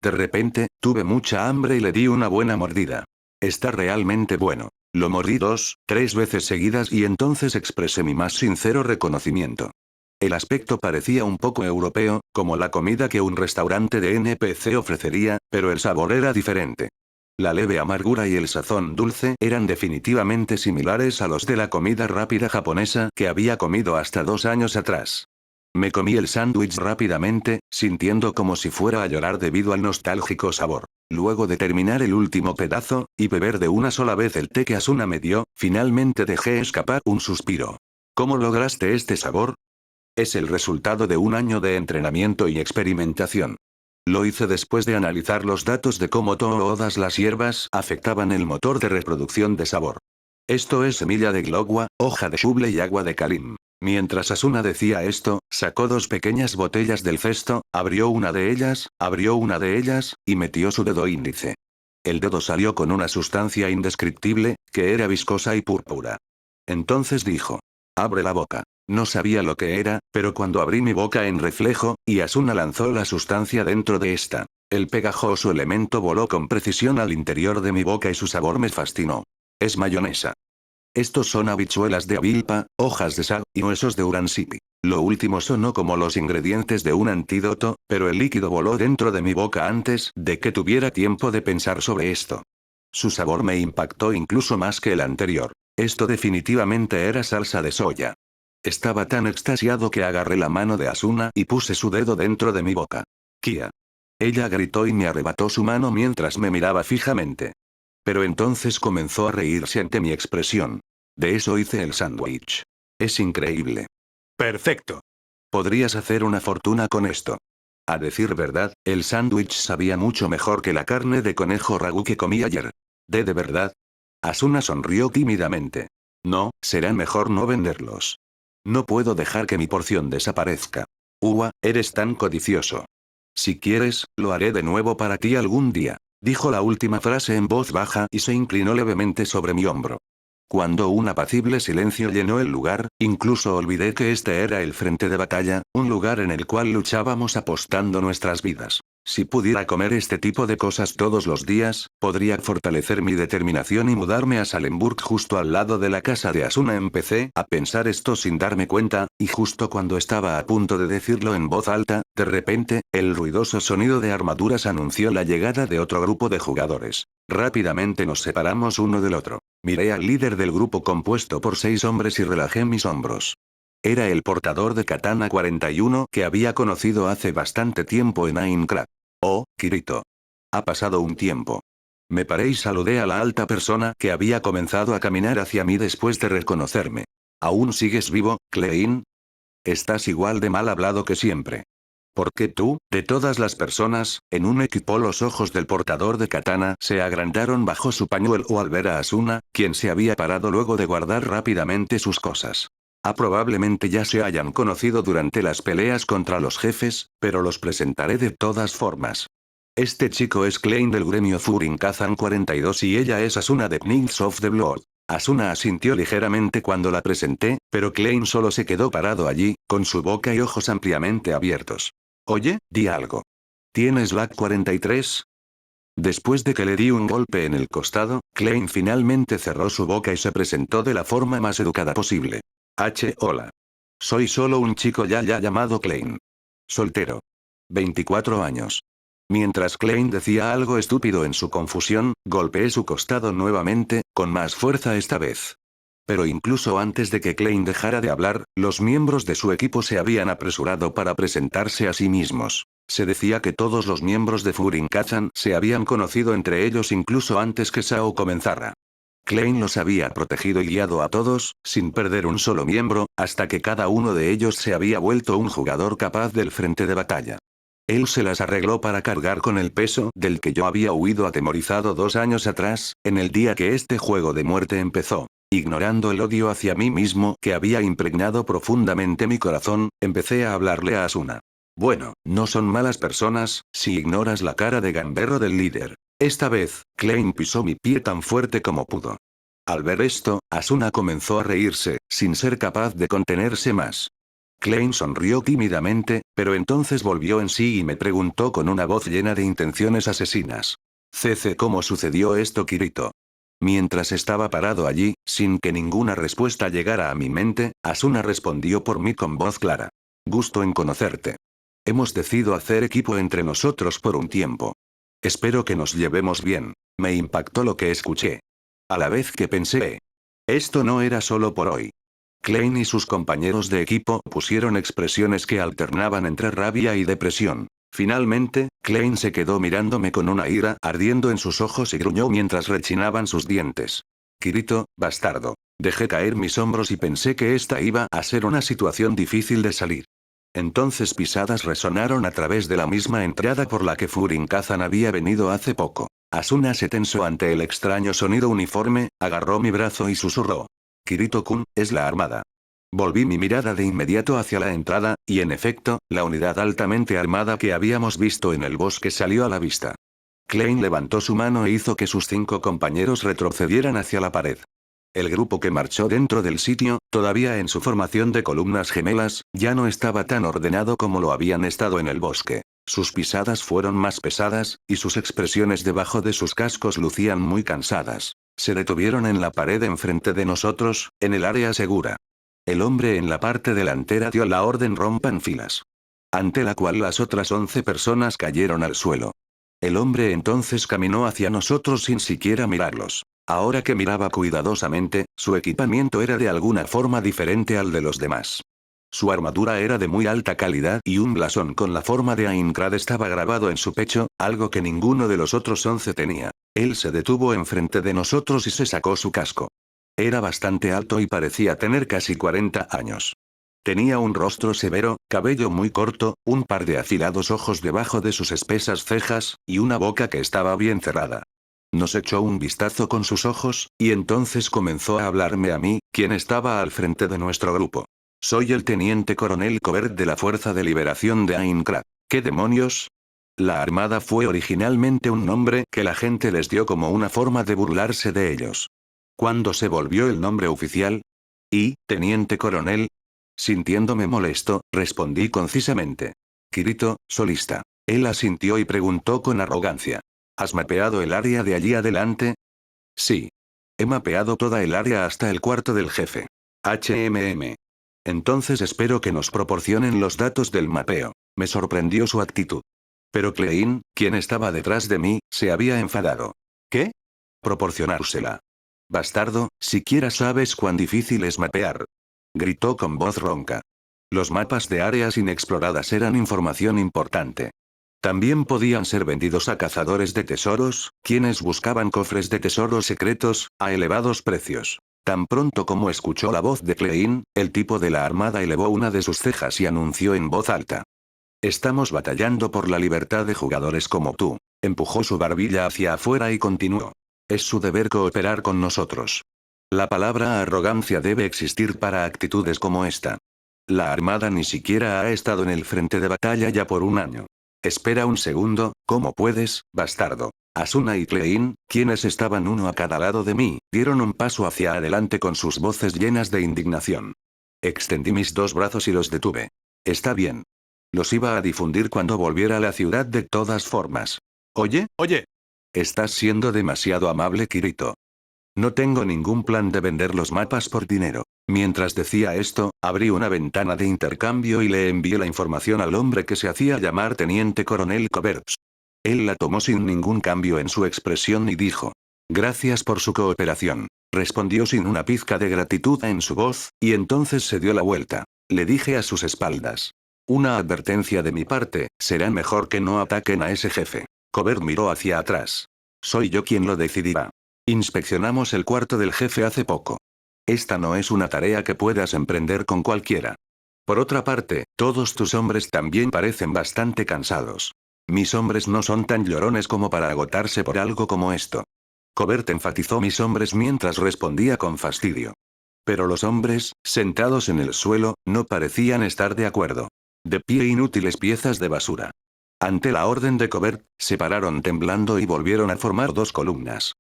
De repente, tuve mucha hambre y le di una buena mordida. Está realmente bueno. Lo mordí 2, 3 veces seguidas y entonces expresé mi más sincero reconocimiento. El aspecto parecía un poco europeo, como la comida que un restaurante de NPC ofrecería, pero el sabor era diferente. La leve amargura y el sazón dulce eran definitivamente similares a los de la comida rápida japonesa que había comido hasta 2 años atrás. Me comí el sándwich rápidamente, sintiendo como si fuera a llorar debido al nostálgico sabor. Luego de terminar el último pedazo, y beber de una sola vez el té que Asuna me dio, finalmente dejé escapar un suspiro. ¿Cómo lograste este sabor? Es el resultado de un año de entrenamiento y experimentación. Lo hice después de analizar los datos de cómo todas las hierbas afectaban el motor de reproducción de sabor. Esto es semilla de glogua, hoja de shuble y agua de kalim. Mientras Asuna decía esto, sacó 2 pequeñas botellas del cesto, abrió una de ellas, y metió su dedo índice. El dedo salió con una sustancia indescriptible, que era viscosa y púrpura. Entonces dijo. Abre la boca. No sabía lo que era, pero cuando abrí mi boca en reflejo, y Asuna lanzó la sustancia dentro de esta. El pegajoso elemento voló con precisión al interior de mi boca y su sabor me fascinó. Es mayonesa. Estos son habichuelas de avilpa, hojas de sal, y huesos de uransipi. Lo último sonó como los ingredientes de un antídoto, pero el líquido voló dentro de mi boca antes de que tuviera tiempo de pensar sobre esto. Su sabor me impactó incluso más que el anterior. Esto definitivamente era salsa de soya. Estaba tan extasiado que agarré la mano de Asuna y puse su dedo dentro de mi boca. Kia. Ella gritó y me arrebató su mano mientras me miraba fijamente. Pero entonces comenzó a reírse ante mi expresión. De eso hice el sándwich. Es increíble. Perfecto. Podrías hacer una fortuna con esto. A decir verdad, el sándwich sabía mucho mejor que la carne de conejo ragú que comí ayer. ¿De verdad? Asuna sonrió tímidamente. No, será mejor no venderlos. No puedo dejar que mi porción desaparezca. Ua, eres tan codicioso. Si quieres, lo haré de nuevo para ti algún día. Dijo la última frase en voz baja y se inclinó levemente sobre mi hombro. Cuando un apacible silencio llenó el lugar, incluso olvidé que este era el frente de batalla, un lugar en el cual luchábamos apostando nuestras vidas. Si pudiera comer este tipo de cosas todos los días, podría fortalecer mi determinación y mudarme a Salemburg justo al lado de la casa de Asuna. Empecé a pensar esto sin darme cuenta, y justo cuando estaba a punto de decirlo en voz alta, de repente, el ruidoso sonido de armaduras anunció la llegada de otro grupo de jugadores. Rápidamente nos separamos uno del otro. Miré al líder del grupo compuesto por 6 hombres y relajé mis hombros. Era el portador de Katana 41 que había conocido hace bastante tiempo en Aincrad. Oh, Kirito. Ha pasado un tiempo. Me paré y saludé a la alta persona que había comenzado a caminar hacia mí después de reconocerme. ¿Aún sigues vivo, Klein? Estás igual de mal hablado que siempre. ¿Por qué tú, de todas las personas, en un equipo? Los ojos del portador de katana se agrandaron bajo su pañuelo al ver a Asuna, quien se había parado luego de guardar rápidamente sus cosas. Probablemente ya se hayan conocido durante las peleas contra los jefes, pero los presentaré de todas formas. Este chico es Klein del gremio Furin-Kazan 42 y ella es Asuna de Knights of the Blood. Asuna asintió ligeramente cuando la presenté, pero Klein solo se quedó parado allí, con su boca y ojos ampliamente abiertos. Oye, di algo. ¿Tienes Black 43? Después de que le di un golpe en el costado, Klein finalmente cerró su boca y se presentó de la forma más educada posible. Hola. Soy solo un chico ya llamado Klein. Soltero. 24 años. Mientras Klein decía algo estúpido en su confusión, golpeé su costado nuevamente, con más fuerza esta vez. Pero incluso antes de que Klein dejara de hablar, los miembros de su equipo se habían apresurado para presentarse a sí mismos. Se decía que todos los miembros de Furin-Kazan se habían conocido entre ellos incluso antes que Sao comenzara. Klein los había protegido y guiado a todos, sin perder un solo miembro, hasta que cada uno de ellos se había vuelto un jugador capaz del frente de batalla. Él se las arregló para cargar con el peso del que yo había huido atemorizado 2 años atrás, en el día que este juego de muerte empezó. Ignorando el odio hacia mí mismo que había impregnado profundamente mi corazón, empecé a hablarle a Asuna. Bueno, no son malas personas, si ignoras la cara de gamberro del líder. Esta vez, Klein pisó mi pie tan fuerte como pudo. Al ver esto, Asuna comenzó a reírse, sin ser capaz de contenerse más. Klein sonrió tímidamente, pero entonces volvió en sí y me preguntó con una voz llena de intenciones asesinas. ¿Cómo sucedió esto, Kirito? Mientras estaba parado allí, sin que ninguna respuesta llegara a mi mente, Asuna respondió por mí con voz clara. Gusto en conocerte. Hemos decidido hacer equipo entre nosotros por un tiempo. Espero que nos llevemos bien. Me impactó lo que escuché. A la vez que pensé. Esto no era solo por hoy. Klein y sus compañeros de equipo pusieron expresiones que alternaban entre rabia y depresión. Finalmente, Klein se quedó mirándome con una ira ardiendo en sus ojos y gruñó mientras rechinaban sus dientes. Kirito, bastardo. Dejé caer mis hombros y pensé que esta iba a ser una situación difícil de salir. Entonces pisadas resonaron a través de la misma entrada por la que Furin-Kazan había venido hace poco. Asuna se tensó ante el extraño sonido uniforme, agarró mi brazo y susurró. Kirito-kun, es la armada. Volví mi mirada de inmediato hacia la entrada, y en efecto, la unidad altamente armada que habíamos visto en el bosque salió a la vista. Klein levantó su mano e hizo que sus 5 compañeros retrocedieran hacia la pared. El grupo que marchó dentro del sitio, todavía en su formación de columnas gemelas, ya no estaba tan ordenado como lo habían estado en el bosque. Sus pisadas fueron más pesadas, y sus expresiones debajo de sus cascos lucían muy cansadas. Se detuvieron en la pared enfrente de nosotros, en el área segura. El hombre en la parte delantera dio la orden rompan filas. Ante la cual las otras 11 personas cayeron al suelo. El hombre entonces caminó hacia nosotros sin siquiera mirarlos. Ahora que miraba cuidadosamente, su equipamiento era de alguna forma diferente al de los demás. Su armadura era de muy alta calidad y un blasón con la forma de Aincrad estaba grabado en su pecho, algo que ninguno de los otros 11 tenía. Él se detuvo enfrente de nosotros y se sacó su casco. Era bastante alto y parecía tener casi 40 años. Tenía un rostro severo, cabello muy corto, un par de afilados ojos debajo de sus espesas cejas, y una boca que estaba bien cerrada. Nos echó un vistazo con sus ojos, y entonces comenzó a hablarme a mí, quien estaba al frente de nuestro grupo. Soy el teniente coronel Cobert de la Fuerza de Liberación de Aincrad. ¿Qué demonios? La Armada fue originalmente un nombre que la gente les dio como una forma de burlarse de ellos. ¿Cuándo se volvió el nombre oficial? ¿Y, teniente coronel? Sintiéndome molesto, respondí concisamente. Kirito, solista. Él asintió y preguntó con arrogancia. ¿Has mapeado el área de allí adelante? Sí. He mapeado toda el área hasta el cuarto del jefe. HMM. Entonces espero que nos proporcionen los datos del mapeo. Me sorprendió su actitud. Pero Klein, quien estaba detrás de mí, se había enfadado. ¿Qué? Proporcionársela. Bastardo, siquiera sabes cuán difícil es mapear. Gritó con voz ronca. Los mapas de áreas inexploradas eran información importante. También podían ser vendidos a cazadores de tesoros, quienes buscaban cofres de tesoros secretos, a elevados precios. Tan pronto como escuchó la voz de Klein, el tipo de la armada elevó una de sus cejas y anunció en voz alta. Estamos batallando por la libertad de jugadores como tú. Empujó su barbilla hacia afuera y continuó. Es su deber cooperar con nosotros. La palabra arrogancia debe existir para actitudes como esta. La armada ni siquiera ha estado en el frente de batalla ya por un año. Espera un segundo, ¿cómo puedes, bastardo? Asuna y Klein, quienes estaban uno a cada lado de mí, dieron un paso hacia adelante con sus voces llenas de indignación. Extendí mis dos brazos y los detuve. Está bien. Los iba a difundir cuando volviera a la ciudad de todas formas. Oye. Estás siendo demasiado amable, Kirito. No tengo ningún plan de vender los mapas por dinero. Mientras decía esto, abrí una ventana de intercambio y le envié la información al hombre que se hacía llamar Teniente Coronel Coberts. Él la tomó sin ningún cambio en su expresión y dijo. Gracias por su cooperación. Respondió sin una pizca de gratitud en su voz, y entonces se dio la vuelta. Le dije a sus espaldas. Una advertencia de mi parte, será mejor que no ataquen a ese jefe. Cobert miró hacia atrás. Soy yo quien lo decidirá. Inspeccionamos el cuarto del jefe hace poco. Esta no es una tarea que puedas emprender con cualquiera. Por otra parte, todos tus hombres también parecen bastante cansados. Mis hombres no son tan llorones como para agotarse por algo como esto. Cobert enfatizó mis hombres mientras respondía con fastidio. Pero los hombres, sentados en el suelo, no parecían estar de acuerdo. De pie inútiles piezas de basura. Ante la orden de Cobert, se pararon temblando y volvieron a formar dos columnas.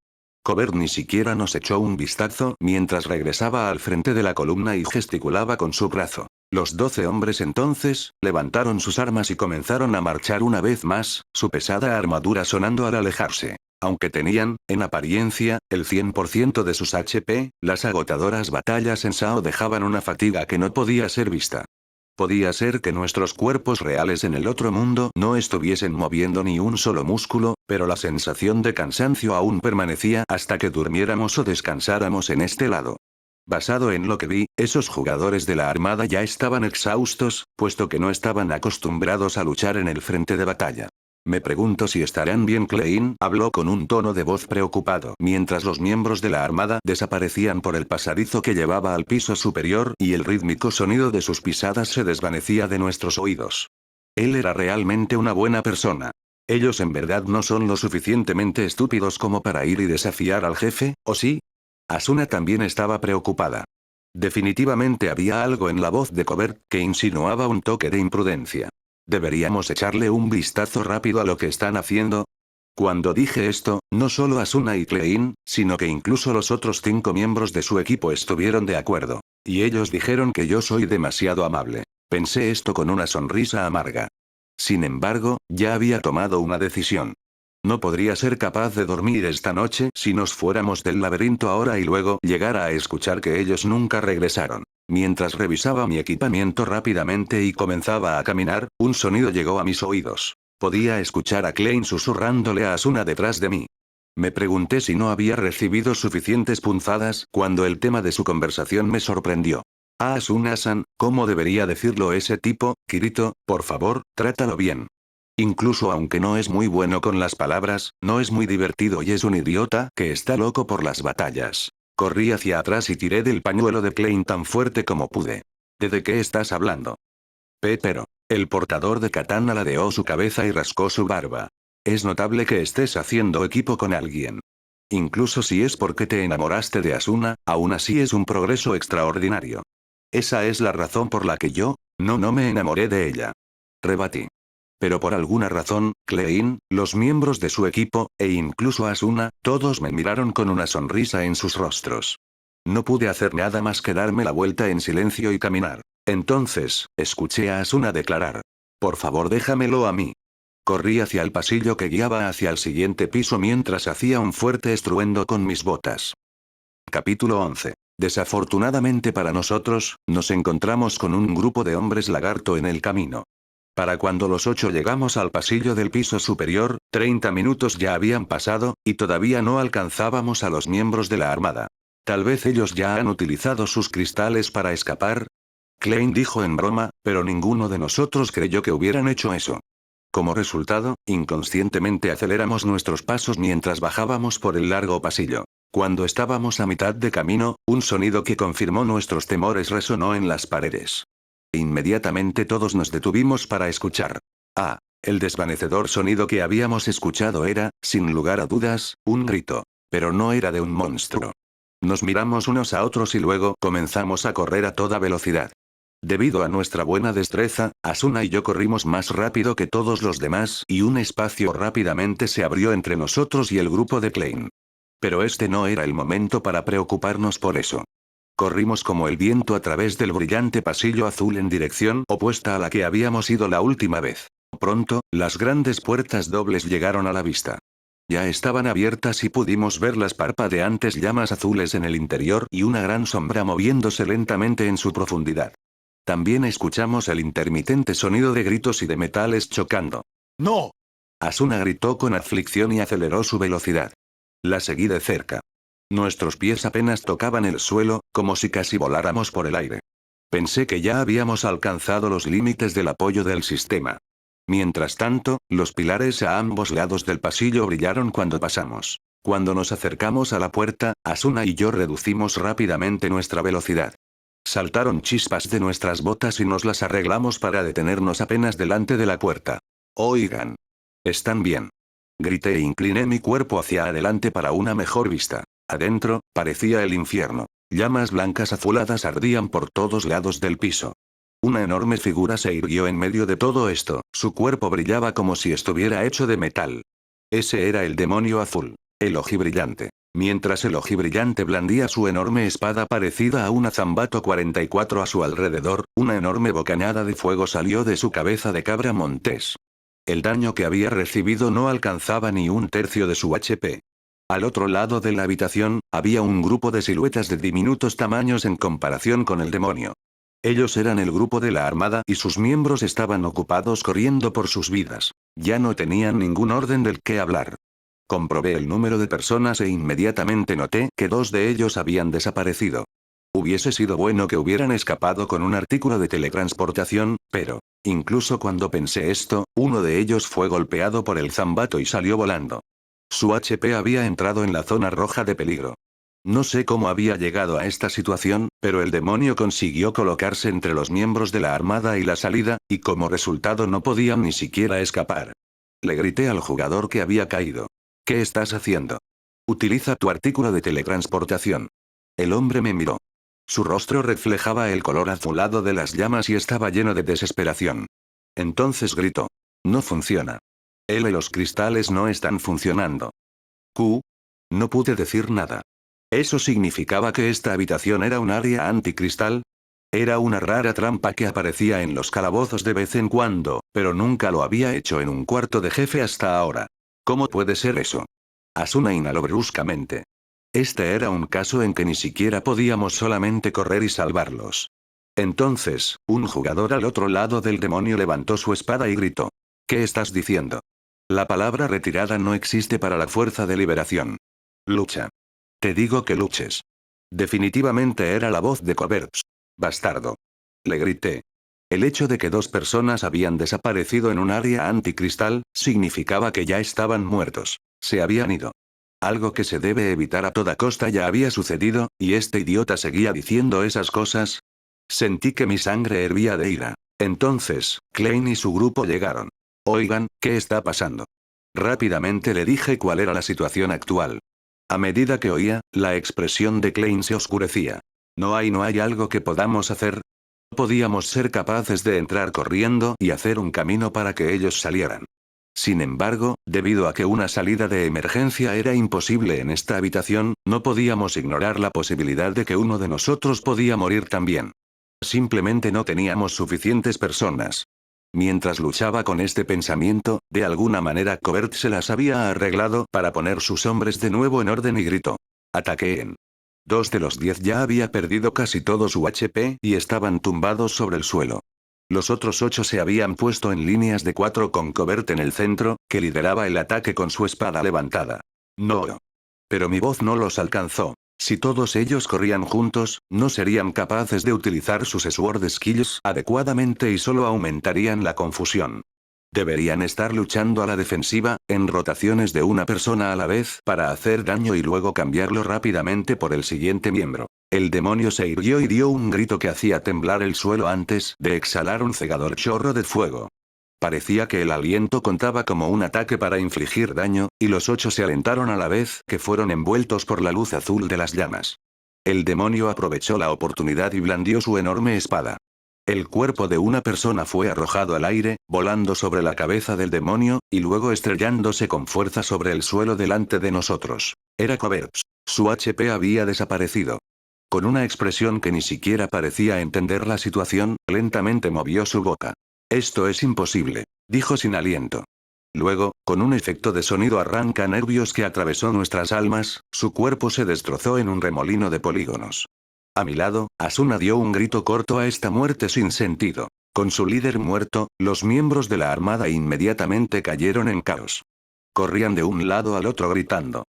Cobert ni siquiera nos echó un vistazo mientras regresaba al frente de la columna y gesticulaba con su brazo. Los 12 hombres entonces, levantaron sus armas y comenzaron a marchar una vez más, su pesada armadura sonando al alejarse. Aunque tenían, en apariencia, el 100% de sus HP, las agotadoras batallas en Sao dejaban una fatiga que no podía ser vista. Podía ser que nuestros cuerpos reales en el otro mundo no estuviesen moviendo ni un solo músculo, pero la sensación de cansancio aún permanecía hasta que durmiéramos o descansáramos en este lado. Basado en lo que vi, esos jugadores de la armada ya estaban exhaustos, puesto que no estaban acostumbrados a luchar en el frente de batalla. Me pregunto si estarán bien. Klein habló con un tono de voz preocupado mientras los miembros de la armada desaparecían por el pasadizo que llevaba al piso superior y el rítmico sonido de sus pisadas se desvanecía de nuestros oídos. Él era realmente una buena persona. ¿Ellos en verdad no son lo suficientemente estúpidos como para ir y desafiar al jefe, o sí? Asuna también estaba preocupada. Definitivamente había algo en la voz de Cobert que insinuaba un toque de imprudencia. ¿Deberíamos echarle un vistazo rápido a lo que están haciendo? Cuando dije esto, no solo Asuna y Klein, sino que incluso los otros 5 miembros de su equipo estuvieron de acuerdo. Y ellos dijeron que yo soy demasiado amable. Pensé esto con una sonrisa amarga. Sin embargo, ya había tomado una decisión. No podría ser capaz de dormir esta noche si nos fuéramos del laberinto ahora y luego llegara a escuchar que ellos nunca regresaron. Mientras revisaba mi equipamiento rápidamente y comenzaba a caminar, un sonido llegó a mis oídos. Podía escuchar a Klein susurrándole a Asuna detrás de mí. Me pregunté si no había recibido suficientes punzadas cuando el tema de su conversación me sorprendió. Asuna-san, ¿cómo debería decirlo ese tipo? Kirito, por favor, trátalo bien. Incluso aunque no es muy bueno con las palabras, no es muy divertido y es un idiota que está loco por las batallas. Corrí hacia atrás y tiré del pañuelo de Klein tan fuerte como pude. ¿De qué estás hablando? Pero. El portador de katana ladeó su cabeza y rascó su barba. Es notable que estés haciendo equipo con alguien. Incluso si es porque te enamoraste de Asuna, aún así es un progreso extraordinario. Esa es la razón por la que no me enamoré de ella. Rebatí. Pero por alguna razón, Klein, los miembros de su equipo, e incluso Asuna, todos me miraron con una sonrisa en sus rostros. No pude hacer nada más que darme la vuelta en silencio y caminar. Entonces, escuché a Asuna declarar. Por favor, déjamelo a mí. Corrí hacia el pasillo que guiaba hacia el siguiente piso mientras hacía un fuerte estruendo con mis botas. Capítulo 11. Desafortunadamente para nosotros, nos encontramos con un grupo de hombres lagarto en el camino. Para cuando los 8 llegamos al pasillo del piso superior, 30 minutos ya habían pasado, y todavía no alcanzábamos a los miembros de la armada. Tal vez ellos ya han utilizado sus cristales para escapar. Klein dijo en broma, pero ninguno de nosotros creyó que hubieran hecho eso. Como resultado, inconscientemente aceleramos nuestros pasos mientras bajábamos por el largo pasillo. Cuando estábamos a mitad de camino, un sonido que confirmó nuestros temores resonó en las paredes. Inmediatamente todos nos detuvimos para escuchar. El desvanecedor sonido que habíamos escuchado era, sin lugar a dudas, un grito. Pero no era de un monstruo. Nos miramos unos a otros y luego comenzamos a correr a toda velocidad. Debido a nuestra buena destreza, Asuna y yo corrimos más rápido que todos los demás y un espacio rápidamente se abrió entre nosotros y el grupo de Klein. Pero este no era el momento para preocuparnos por eso. Corrimos como el viento a través del brillante pasillo azul en dirección opuesta a la que habíamos ido la última vez. Pronto, las grandes puertas dobles llegaron a la vista. Ya estaban abiertas y pudimos ver las parpadeantes llamas azules en el interior y una gran sombra moviéndose lentamente en su profundidad. También escuchamos el intermitente sonido de gritos y de metales chocando. ¡No! Asuna gritó con aflicción y aceleró su velocidad. La seguí de cerca. Nuestros pies apenas tocaban el suelo, como si casi voláramos por el aire. Pensé que ya habíamos alcanzado los límites del apoyo del sistema. Mientras tanto, los pilares a ambos lados del pasillo brillaron cuando pasamos. Cuando nos acercamos a la puerta, Asuna y yo reducimos rápidamente nuestra velocidad. Saltaron chispas de nuestras botas y nos las arreglamos para detenernos apenas delante de la puerta. Oigan. ¿Están bien? Grité e incliné mi cuerpo hacia adelante para una mejor vista. Adentro, parecía el infierno. Llamas blancas azuladas ardían por todos lados del piso. Una enorme figura se irguió en medio de todo esto, su cuerpo brillaba como si estuviera hecho de metal. Ese era el demonio azul, el ojibrillante. Mientras el ojibrillante blandía su enorme espada parecida a una Zambato 44 a su alrededor, una enorme bocanada de fuego salió de su cabeza de cabra montés. El daño que había recibido no alcanzaba ni un tercio de su HP. Al otro lado de la habitación, había un grupo de siluetas de diminutos tamaños en comparación con el demonio. Ellos eran el grupo de la armada y sus miembros estaban ocupados corriendo por sus vidas. Ya no tenían ningún orden del que hablar. Comprobé el número de personas e inmediatamente noté que 2 de ellos habían desaparecido. Hubiese sido bueno que hubieran escapado con un artículo de teletransportación, pero, incluso cuando pensé esto, uno de ellos fue golpeado por el Zambato y salió volando. Su HP había entrado en la zona roja de peligro. No sé cómo había llegado a esta situación, pero el demonio consiguió colocarse entre los miembros de la armada y la salida, y como resultado no podían ni siquiera escapar. Le grité al jugador que había caído. ¿Qué estás haciendo? Utiliza tu artículo de teletransportación. El hombre me miró. Su rostro reflejaba el color azulado de las llamas y estaba lleno de desesperación. Entonces gritó. No funciona. Él y los cristales no están funcionando. No pude decir nada. ¿Eso significaba que esta habitación era un área anticristal? Era una rara trampa que aparecía en los calabozos de vez en cuando, pero nunca lo había hecho en un cuarto de jefe hasta ahora. ¿Cómo puede ser eso? Asuna inhaló bruscamente. Este era un caso en que ni siquiera podíamos solamente correr y salvarlos. Entonces, un jugador al otro lado del demonio levantó su espada y gritó. ¿Qué estás diciendo? La palabra retirada no existe para la fuerza de liberación. Lucha. Te digo que luches. Definitivamente era la voz de Coberts. Bastardo. Le grité. El hecho de que 2 personas habían desaparecido en un área anticristal, significaba que ya estaban muertos. Se habían ido. Algo que se debe evitar a toda costa ya había sucedido, y este idiota seguía diciendo esas cosas. Sentí que mi sangre hervía de ira. Entonces, Klein y su grupo llegaron. Oigan, ¿qué está pasando? Rápidamente le dije cuál era la situación actual. A medida que oía, la expresión de Klein se oscurecía. No hay algo que podamos hacer. Podíamos ser capaces de entrar corriendo y hacer un camino para que ellos salieran. Sin embargo, debido a que una salida de emergencia era imposible en esta habitación, no podíamos ignorar la posibilidad de que uno de nosotros podía morir también. Simplemente no teníamos suficientes personas. Mientras luchaba con este pensamiento, de alguna manera Covert se las había arreglado para poner sus hombres de nuevo en orden y gritó. Ataqueen. 2 de los 10 ya había perdido casi todo su HP y estaban tumbados sobre el suelo. Los otros 8 se habían puesto en líneas de 4 con Covert en el centro, que lideraba el ataque con su espada levantada. No. Pero mi voz no los alcanzó. Si todos ellos corrían juntos, no serían capaces de utilizar sus sword skills adecuadamente y solo aumentarían la confusión. Deberían estar luchando a la defensiva, en rotaciones de una persona a la vez para hacer daño y luego cambiarlo rápidamente por el siguiente miembro. El demonio se irguió y dio un grito que hacía temblar el suelo antes de exhalar un cegador chorro de fuego. Parecía que el aliento contaba como un ataque para infligir daño, y los 8 se alentaron a la vez que fueron envueltos por la luz azul de las llamas. El demonio aprovechó la oportunidad y blandió su enorme espada. El cuerpo de una persona fue arrojado al aire, volando sobre la cabeza del demonio, y luego estrellándose con fuerza sobre el suelo delante de nosotros. Era Coberts. Su HP había desaparecido. Con una expresión que ni siquiera parecía entender la situación, lentamente movió su boca. Esto es imposible, dijo sin aliento. Luego, con un efecto de sonido arranca nervios que atravesó nuestras almas, su cuerpo se destrozó en un remolino de polígonos. A mi lado, Asuna dio un grito corto a esta muerte sin sentido. Con su líder muerto, los miembros de la armada inmediatamente cayeron en caos. Corrían de un lado al otro gritando.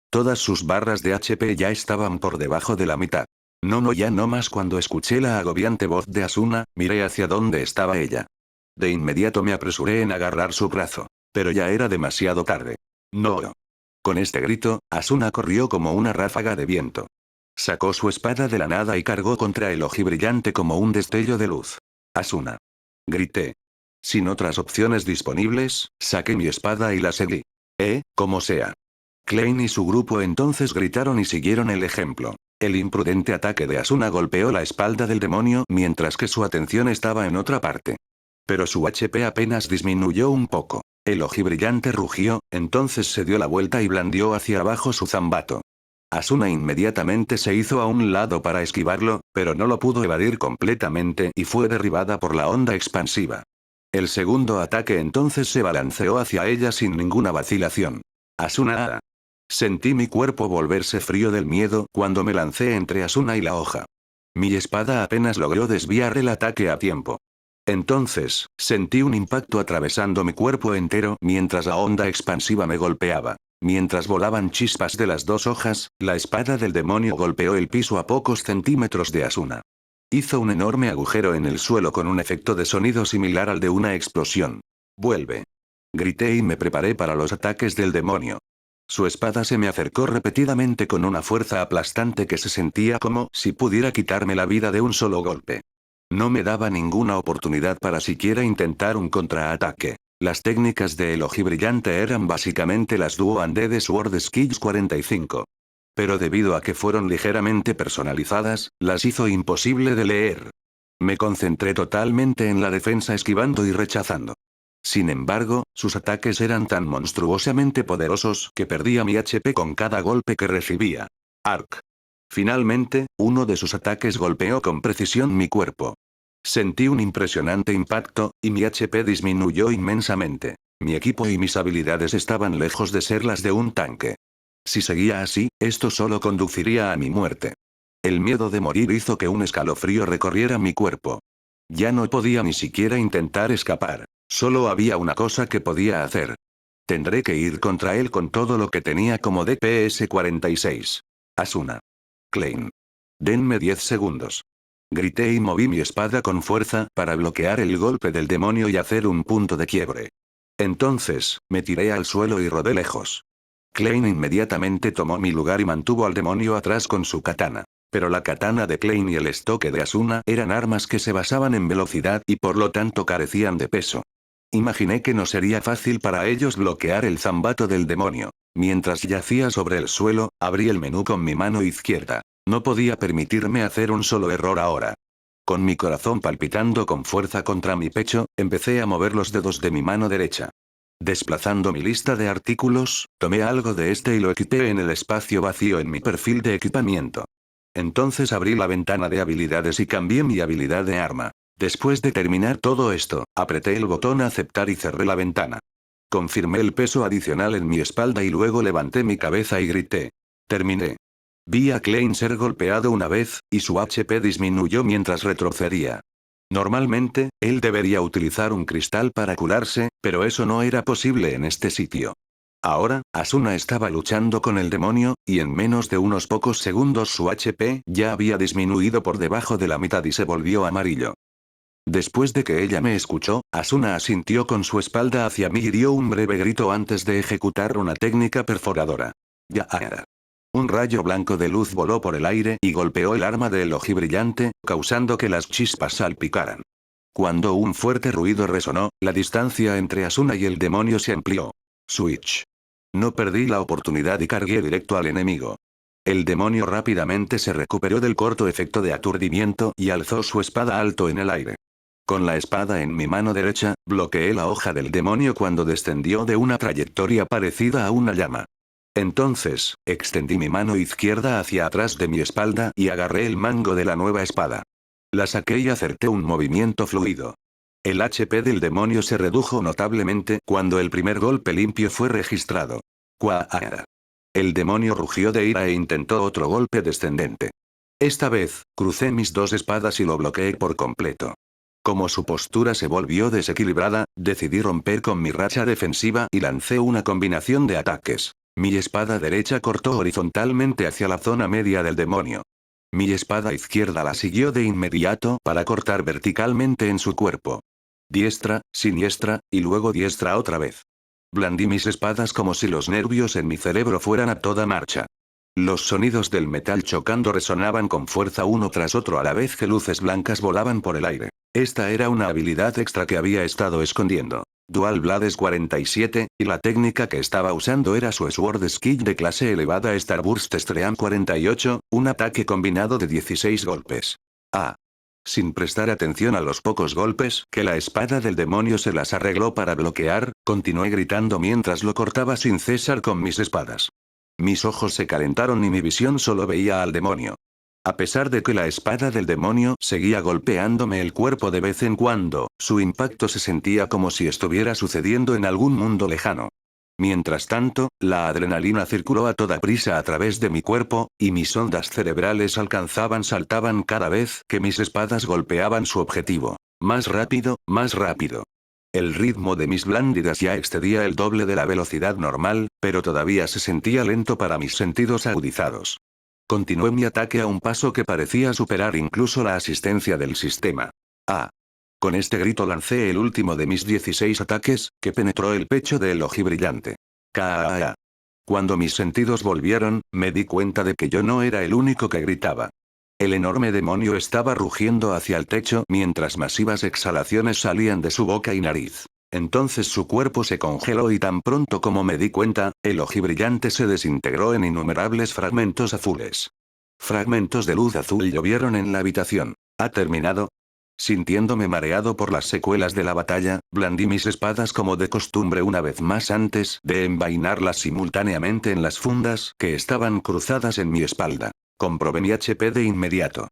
Todas sus barras de HP ya estaban por debajo de la mitad. Ya no más. Cuando escuché la agobiante voz de Asuna, miré hacia donde estaba ella. De inmediato me apresuré en agarrar su brazo. Pero ya era demasiado tarde. No. Con este grito, Asuna corrió como una ráfaga de viento. Sacó su espada de la nada y cargó contra el ojibrillante como un destello de luz. Asuna. Grité. Sin otras opciones disponibles, saqué mi espada y la seguí. Como sea. Klein y su grupo entonces gritaron y siguieron el ejemplo. El imprudente ataque de Asuna golpeó la espalda del demonio mientras que su atención estaba en otra parte. Pero su HP apenas disminuyó un poco. El ojibrillante rugió, entonces se dio la vuelta y blandió hacia abajo su zambato. Asuna inmediatamente se hizo a un lado para esquivarlo, pero no lo pudo evadir completamente y fue derribada por la onda expansiva. El segundo ataque entonces se balanceó hacia ella sin ninguna vacilación. Asuna. Sentí mi cuerpo volverse frío del miedo cuando me lancé entre Asuna y la hoja. Mi espada apenas logró desviar el ataque a tiempo. Entonces, sentí un impacto atravesando mi cuerpo entero mientras la onda expansiva me golpeaba. Mientras volaban chispas de las 2 hojas, la espada del demonio golpeó el piso a pocos centímetros de Asuna. Hizo un enorme agujero en el suelo con un efecto de sonido similar al de una explosión. Vuelve. Grité y me preparé para los ataques del demonio. Su espada se me acercó repetidamente con una fuerza aplastante que se sentía como si pudiera quitarme la vida de un solo golpe. No me daba ninguna oportunidad para siquiera intentar un contraataque. Las técnicas de el ojibrillante eran básicamente las Duo-Handed Sword Skills 45. Pero debido a que fueron ligeramente personalizadas, las hizo imposible de leer. Me concentré totalmente en la defensa esquivando y rechazando. Sin embargo, sus ataques eran tan monstruosamente poderosos que perdía mi HP con cada golpe que recibía. Arc. Finalmente, uno de sus ataques golpeó con precisión mi cuerpo. Sentí un impresionante impacto, y mi HP disminuyó inmensamente. Mi equipo y mis habilidades estaban lejos de ser las de un tanque. Si seguía así, esto solo conduciría a mi muerte. El miedo de morir hizo que un escalofrío recorriera mi cuerpo. Ya no podía ni siquiera intentar escapar. Solo había una cosa que podía hacer. Tendré que ir contra él con todo lo que tenía como DPS 46. Asuna. Klein. Denme 10 segundos. Grité y moví mi espada con fuerza para bloquear el golpe del demonio y hacer un punto de quiebre. Entonces, me tiré al suelo y rodé lejos. Klein inmediatamente tomó mi lugar y mantuvo al demonio atrás con su katana. Pero la katana de Klein y el estoque de Asuna eran armas que se basaban en velocidad y por lo tanto carecían de peso. Imaginé que no sería fácil para ellos bloquear el zambato del demonio. Mientras yacía sobre el suelo, abrí el menú con mi mano izquierda. No podía permitirme hacer un solo error ahora. Con mi corazón palpitando con fuerza contra mi pecho, empecé a mover los dedos de mi mano derecha. Desplazando mi lista de artículos, tomé algo de este y lo equipé en el espacio vacío en mi perfil de equipamiento. Entonces abrí la ventana de habilidades y cambié mi habilidad de arma. Después de terminar todo esto, apreté el botón aceptar y cerré la ventana. Confirmé el peso adicional en mi espalda y luego levanté mi cabeza y grité. Terminé. Vi a Klein ser golpeado una vez, y su HP disminuyó mientras retrocedía. Normalmente, él debería utilizar un cristal para curarse, pero eso no era posible en este sitio. Ahora, Asuna estaba luchando con el demonio, y en menos de unos pocos segundos su HP ya había disminuido por debajo de la mitad y se volvió amarillo. Después de que ella me escuchó, Asuna asintió con su espalda hacia mí y dio un breve grito antes de ejecutar una técnica perforadora. Ya. Un rayo blanco de luz voló por el aire y golpeó el arma del ojibrillante, causando que las chispas salpicaran. Cuando un fuerte ruido resonó, la distancia entre Asuna y el demonio se amplió. Switch. No perdí la oportunidad y cargué directo al enemigo. El demonio rápidamente se recuperó del corto efecto de aturdimiento y alzó su espada alto en el aire. Con la espada en mi mano derecha, bloqueé la hoja del demonio cuando descendió de una trayectoria parecida a una llama. Entonces, extendí mi mano izquierda hacia atrás de mi espalda y agarré el mango de la nueva espada. La saqué y acerté un movimiento fluido. El HP del demonio se redujo notablemente cuando el primer golpe limpio fue registrado. ¡Cuaara! El demonio rugió de ira e intentó otro golpe descendente. Esta vez, crucé mis dos espadas y lo bloqueé por completo. Como su postura se volvió desequilibrada, decidí romper con mi racha defensiva y lancé una combinación de ataques. Mi espada derecha cortó horizontalmente hacia la zona media del demonio. Mi espada izquierda la siguió de inmediato para cortar verticalmente en su cuerpo. Diestra, siniestra, y luego diestra otra vez. Blandí mis espadas como si los nervios en mi cerebro fueran a toda marcha. Los sonidos del metal chocando resonaban con fuerza uno tras otro a la vez que luces blancas volaban por el aire. Esta era una habilidad extra que había estado escondiendo. Dual Blades 47, y la técnica que estaba usando era su Sword Skill de clase elevada Starburst Stream 48, un ataque combinado de 16 golpes. Sin prestar atención a los pocos golpes que la espada del demonio se las arregló para bloquear, continué gritando mientras lo cortaba sin cesar con mis espadas. Mis ojos se calentaron y mi visión solo veía al demonio. A pesar de que la espada del demonio seguía golpeándome el cuerpo de vez en cuando, su impacto se sentía como si estuviera sucediendo en algún mundo lejano. Mientras tanto, la adrenalina circuló a toda prisa a través de mi cuerpo, y mis ondas cerebrales saltaban cada vez que mis espadas golpeaban su objetivo. Más rápido, más rápido. El ritmo de mis blándidas ya excedía el doble de la velocidad normal, pero todavía se sentía lento para mis sentidos agudizados. Continué mi ataque a un paso que parecía superar incluso la asistencia del sistema. Con este grito lancé el último de mis 16 ataques, que penetró el pecho del ojibrillante. ¡Kaa! Cuando mis sentidos volvieron, me di cuenta de que yo no era el único que gritaba. El enorme demonio estaba rugiendo hacia el techo mientras masivas exhalaciones salían de su boca y nariz. Entonces su cuerpo se congeló y tan pronto como me di cuenta, el ojibrillante se desintegró en innumerables fragmentos azules. Fragmentos de luz azul llovieron en la habitación. ¿Ha terminado? Sintiéndome mareado por las secuelas de la batalla, blandí mis espadas como de costumbre una vez más antes de envainarlas simultáneamente en las fundas que estaban cruzadas en mi espalda. Comprobé mi HP de inmediato.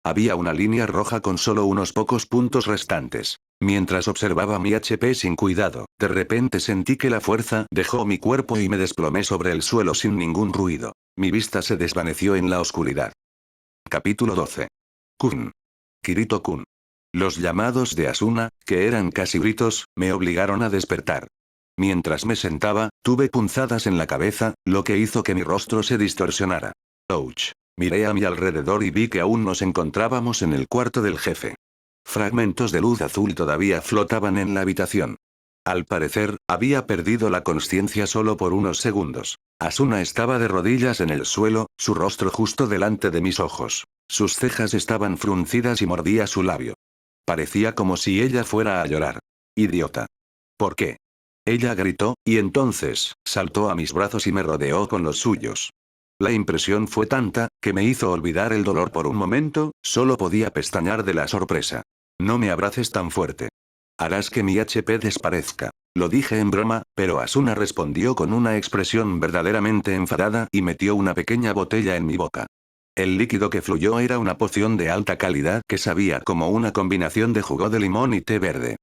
Había una línea roja con solo unos pocos puntos restantes. Mientras observaba mi HP sin cuidado, de repente sentí que la fuerza dejó mi cuerpo y me desplomé sobre el suelo sin ningún ruido. Mi vista se desvaneció en la oscuridad. Capítulo 12. Kun. Kirito-kun. Los llamados de Asuna, que eran casi gritos, me obligaron a despertar. Mientras me sentaba, tuve punzadas en la cabeza, lo que hizo que mi rostro se distorsionara. Ouch. Miré a mi alrededor y vi que aún nos encontrábamos en el cuarto del jefe. Fragmentos de luz azul todavía flotaban en la habitación. Al parecer, había perdido la consciencia solo por unos segundos. Asuna estaba de rodillas en el suelo, su rostro justo delante de mis ojos. Sus cejas estaban fruncidas y mordía su labio. Parecía como si ella fuera a llorar. Idiota. ¿Por qué? Ella gritó, y entonces, saltó a mis brazos y me rodeó con los suyos. La impresión fue tanta, que me hizo olvidar el dolor por un momento, solo podía pestañear de la sorpresa. No me abraces tan fuerte. Harás que mi HP desaparezca. Lo dije en broma, pero Asuna respondió con una expresión verdaderamente enfadada y metió una pequeña botella en mi boca. El líquido que fluyó era una poción de alta calidad que sabía como una combinación de jugo de limón y té verde.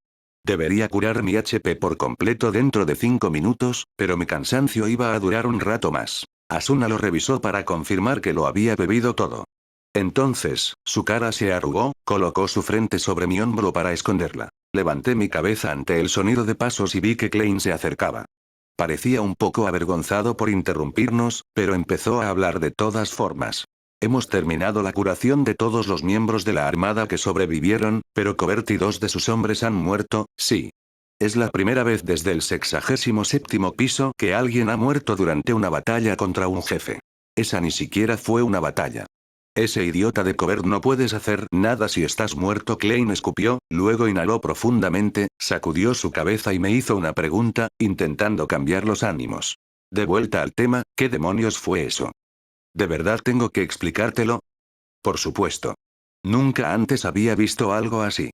Debería curar mi HP por completo dentro de 5 minutos, pero mi cansancio iba a durar un rato más. Asuna lo revisó para confirmar que lo había bebido todo. Entonces, su cara se arrugó, colocó su frente sobre mi hombro para esconderla. Levanté mi cabeza ante el sonido de pasos y vi que Klein se acercaba. Parecía un poco avergonzado por interrumpirnos, pero empezó a hablar de todas formas. Hemos terminado la curación de todos los miembros de la armada que sobrevivieron, pero Cobert y 2 de sus hombres han muerto, sí. Es la primera vez desde el 67º piso que alguien ha muerto durante una batalla contra un jefe. Esa ni siquiera fue una batalla. Ese idiota de Cobert no puedes hacer nada si estás muerto. Klein escupió, luego inhaló profundamente, sacudió su cabeza y me hizo una pregunta, intentando cambiar los ánimos. De vuelta al tema, ¿qué demonios fue eso? ¿De verdad tengo que explicártelo? Por supuesto. Nunca antes había visto algo así.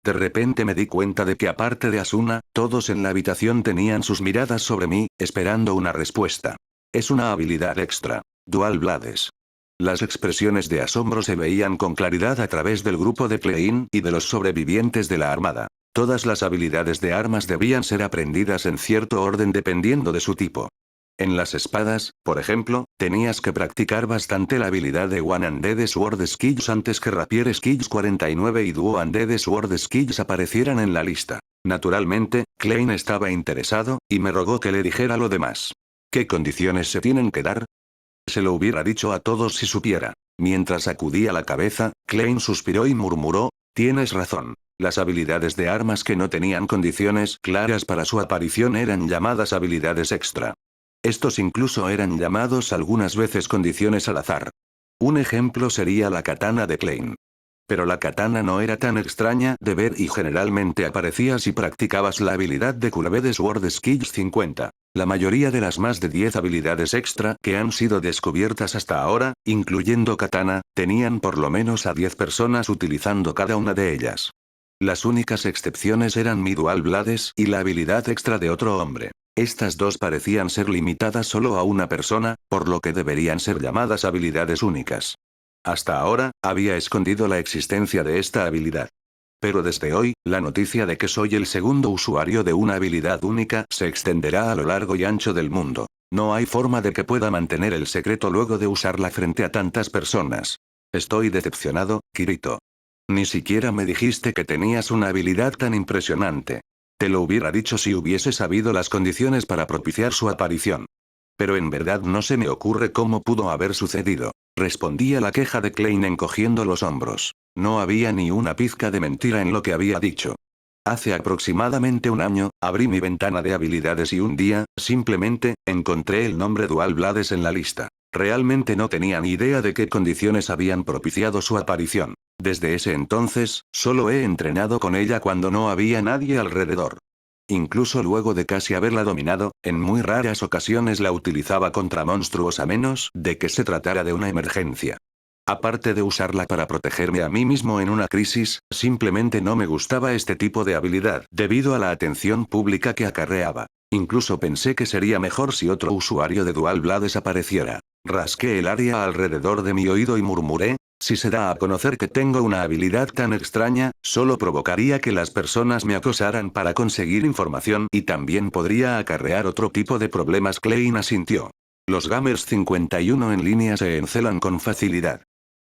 De repente me di cuenta de que aparte de Asuna, todos en la habitación tenían sus miradas sobre mí, esperando una respuesta. Es una habilidad extra. Dual Blades. Las expresiones de asombro se veían con claridad a través del grupo de Klein y de los sobrevivientes de la armada. Todas las habilidades de armas debían ser aprendidas en cierto orden dependiendo de su tipo. En las espadas, por ejemplo, tenías que practicar bastante la habilidad de One-Handed Sword Skills antes que Rapier Skills 49 y Duo-Handed Sword Skills aparecieran en la lista. Naturalmente, Klein estaba interesado, y me rogó que le dijera lo demás. ¿Qué condiciones se tienen que dar? Se lo hubiera dicho a todos si supiera. Mientras sacudía la cabeza, Klein suspiró y murmuró, tienes razón. Las habilidades de armas que no tenían condiciones claras para su aparición eran llamadas habilidades extra. Estos incluso eran llamados algunas veces condiciones al azar. Un ejemplo sería la katana de Klein. Pero la katana no era tan extraña de ver y generalmente aparecía si practicabas la habilidad de Curved Sword Skills 50. La mayoría de las más de 10 habilidades extra que han sido descubiertas hasta ahora, incluyendo katana, tenían por lo menos a 10 personas utilizando cada una de ellas. Las únicas excepciones eran mi Dual Blades y la habilidad extra de otro hombre. Estas dos parecían ser limitadas solo a una persona, por lo que deberían ser llamadas habilidades únicas. Hasta ahora, había escondido la existencia de esta habilidad. Pero desde hoy, la noticia de que soy el segundo usuario de una habilidad única se extenderá a lo largo y ancho del mundo. No hay forma de que pueda mantener el secreto luego de usarla frente a tantas personas. Estoy decepcionado, Kirito. Ni siquiera me dijiste que tenías una habilidad tan impresionante. Te lo hubiera dicho si hubiese sabido las condiciones para propiciar su aparición. Pero en verdad no se me ocurre cómo pudo haber sucedido. Respondí a la queja de Klein encogiendo los hombros. No había ni una pizca de mentira en lo que había dicho. Hace aproximadamente un año, abrí mi ventana de habilidades y un día, simplemente, encontré el nombre Dual Blades en la lista. Realmente no tenía ni idea de qué condiciones habían propiciado su aparición. Desde ese entonces, solo he entrenado con ella cuando no había nadie alrededor. Incluso luego de casi haberla dominado, en muy raras ocasiones la utilizaba contra monstruos a menos de que se tratara de una emergencia. Aparte de usarla para protegerme a mí mismo en una crisis, simplemente no me gustaba este tipo de habilidad debido a la atención pública que acarreaba. Incluso pensé que sería mejor si otro usuario de Dual Blades apareciera. Rasqué el área alrededor de mi oído y murmuré, si se da a conocer que tengo una habilidad tan extraña, solo provocaría que las personas me acosaran para conseguir información y también podría acarrear otro tipo de problemas. Klein asintió. Los gamers 51 en línea se encelan con facilidad.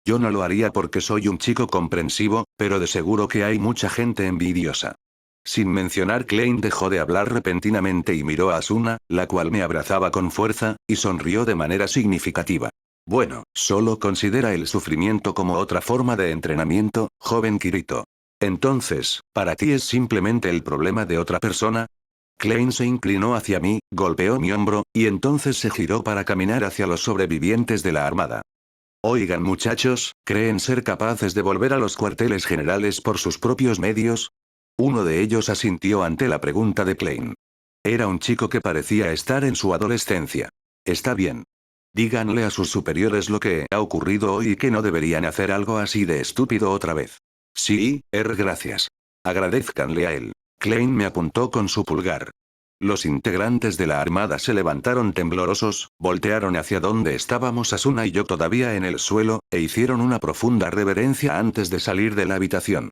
Yo no lo haría porque soy un chico comprensivo, pero de seguro que hay mucha gente envidiosa. Sin mencionar, Klein dejó de hablar repentinamente y miró a Asuna, la cual me abrazaba con fuerza, y sonrió de manera significativa. Bueno, solo considera el sufrimiento como otra forma de entrenamiento, joven Kirito. Entonces, ¿para ti es simplemente el problema de otra persona? Klein se inclinó hacia mí, golpeó mi hombro, y entonces se giró para caminar hacia los sobrevivientes de la armada. Oigan muchachos, ¿creen ser capaces de volver a los cuarteles generales por sus propios medios? Uno de ellos asintió ante la pregunta de Klein. Era un chico que parecía estar en su adolescencia. Está bien. Díganle a sus superiores lo que ha ocurrido hoy y que no deberían hacer algo así de estúpido otra vez. Sí, gracias. Agradézcanle a él. Klein me apuntó con su pulgar. Los integrantes de la armada se levantaron temblorosos, voltearon hacia donde estábamos Asuna y yo todavía en el suelo, e hicieron una profunda reverencia antes de salir de la habitación.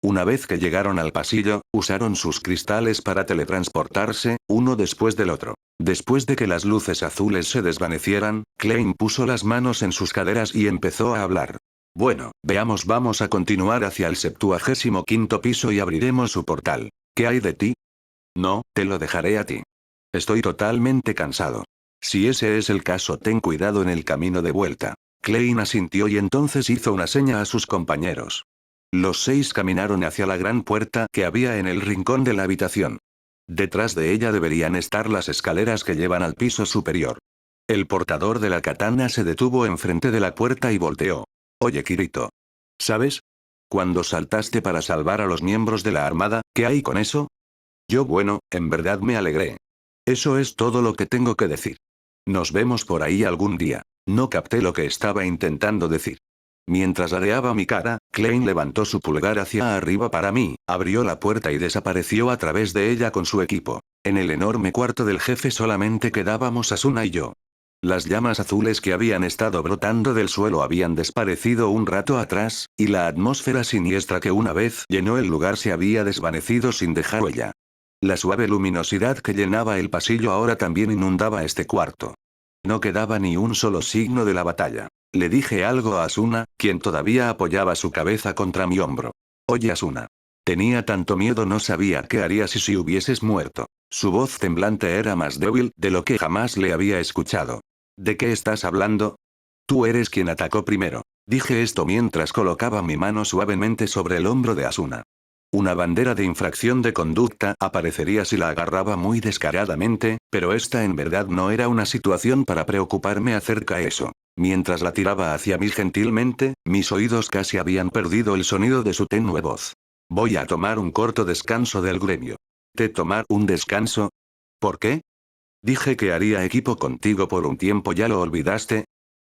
Una vez que llegaron al pasillo, usaron sus cristales para teletransportarse, uno después del otro. Después de que las luces azules se desvanecieran, Klein puso las manos en sus caderas y empezó a hablar. Bueno, veamos, vamos a continuar hacia el 75º piso y abriremos su portal. ¿Qué hay de ti? No, te lo dejaré a ti. Estoy totalmente cansado. Si ese es el caso, ten cuidado en el camino de vuelta. Klein asintió y entonces hizo una seña a sus compañeros. Los 6 caminaron hacia la gran puerta que había en el rincón de la habitación. Detrás de ella deberían estar las escaleras que llevan al piso superior. El portador de la katana se detuvo enfrente de la puerta y volteó. Oye Kirito. ¿Sabes? Cuando saltaste para salvar a los miembros de la armada, ¿qué hay con eso? Yo bueno, en verdad me alegré. Eso es todo lo que tengo que decir. Nos vemos por ahí algún día. No capté lo que estaba intentando decir. Mientras areaba mi cara, Klein levantó su pulgar hacia arriba para mí, abrió la puerta y desapareció a través de ella con su equipo. En el enorme cuarto del jefe solamente quedábamos Asuna y yo. Las llamas azules que habían estado brotando del suelo habían desaparecido un rato atrás, y la atmósfera siniestra que una vez llenó el lugar se había desvanecido sin dejar huella. La suave luminosidad que llenaba el pasillo ahora también inundaba este cuarto. No quedaba ni un solo signo de la batalla. Le dije algo a Asuna, quien todavía apoyaba su cabeza contra mi hombro. Oye Asuna. Tenía tanto miedo, no sabía qué harías si hubieses muerto. Su voz temblante era más débil de lo que jamás le había escuchado. ¿De qué estás hablando? Tú eres quien atacó primero. Dije esto mientras colocaba mi mano suavemente sobre el hombro de Asuna. Una bandera de infracción de conducta aparecería si la agarraba muy descaradamente, pero esta en verdad no era una situación para preocuparme acerca de eso. Mientras la tiraba hacia mí gentilmente, mis oídos casi habían perdido el sonido de su tenue voz. Voy a tomar un corto descanso del gremio. ¿Te tomar un descanso? ¿Por qué? Dije que haría equipo contigo por un tiempo, ¿ya lo olvidaste?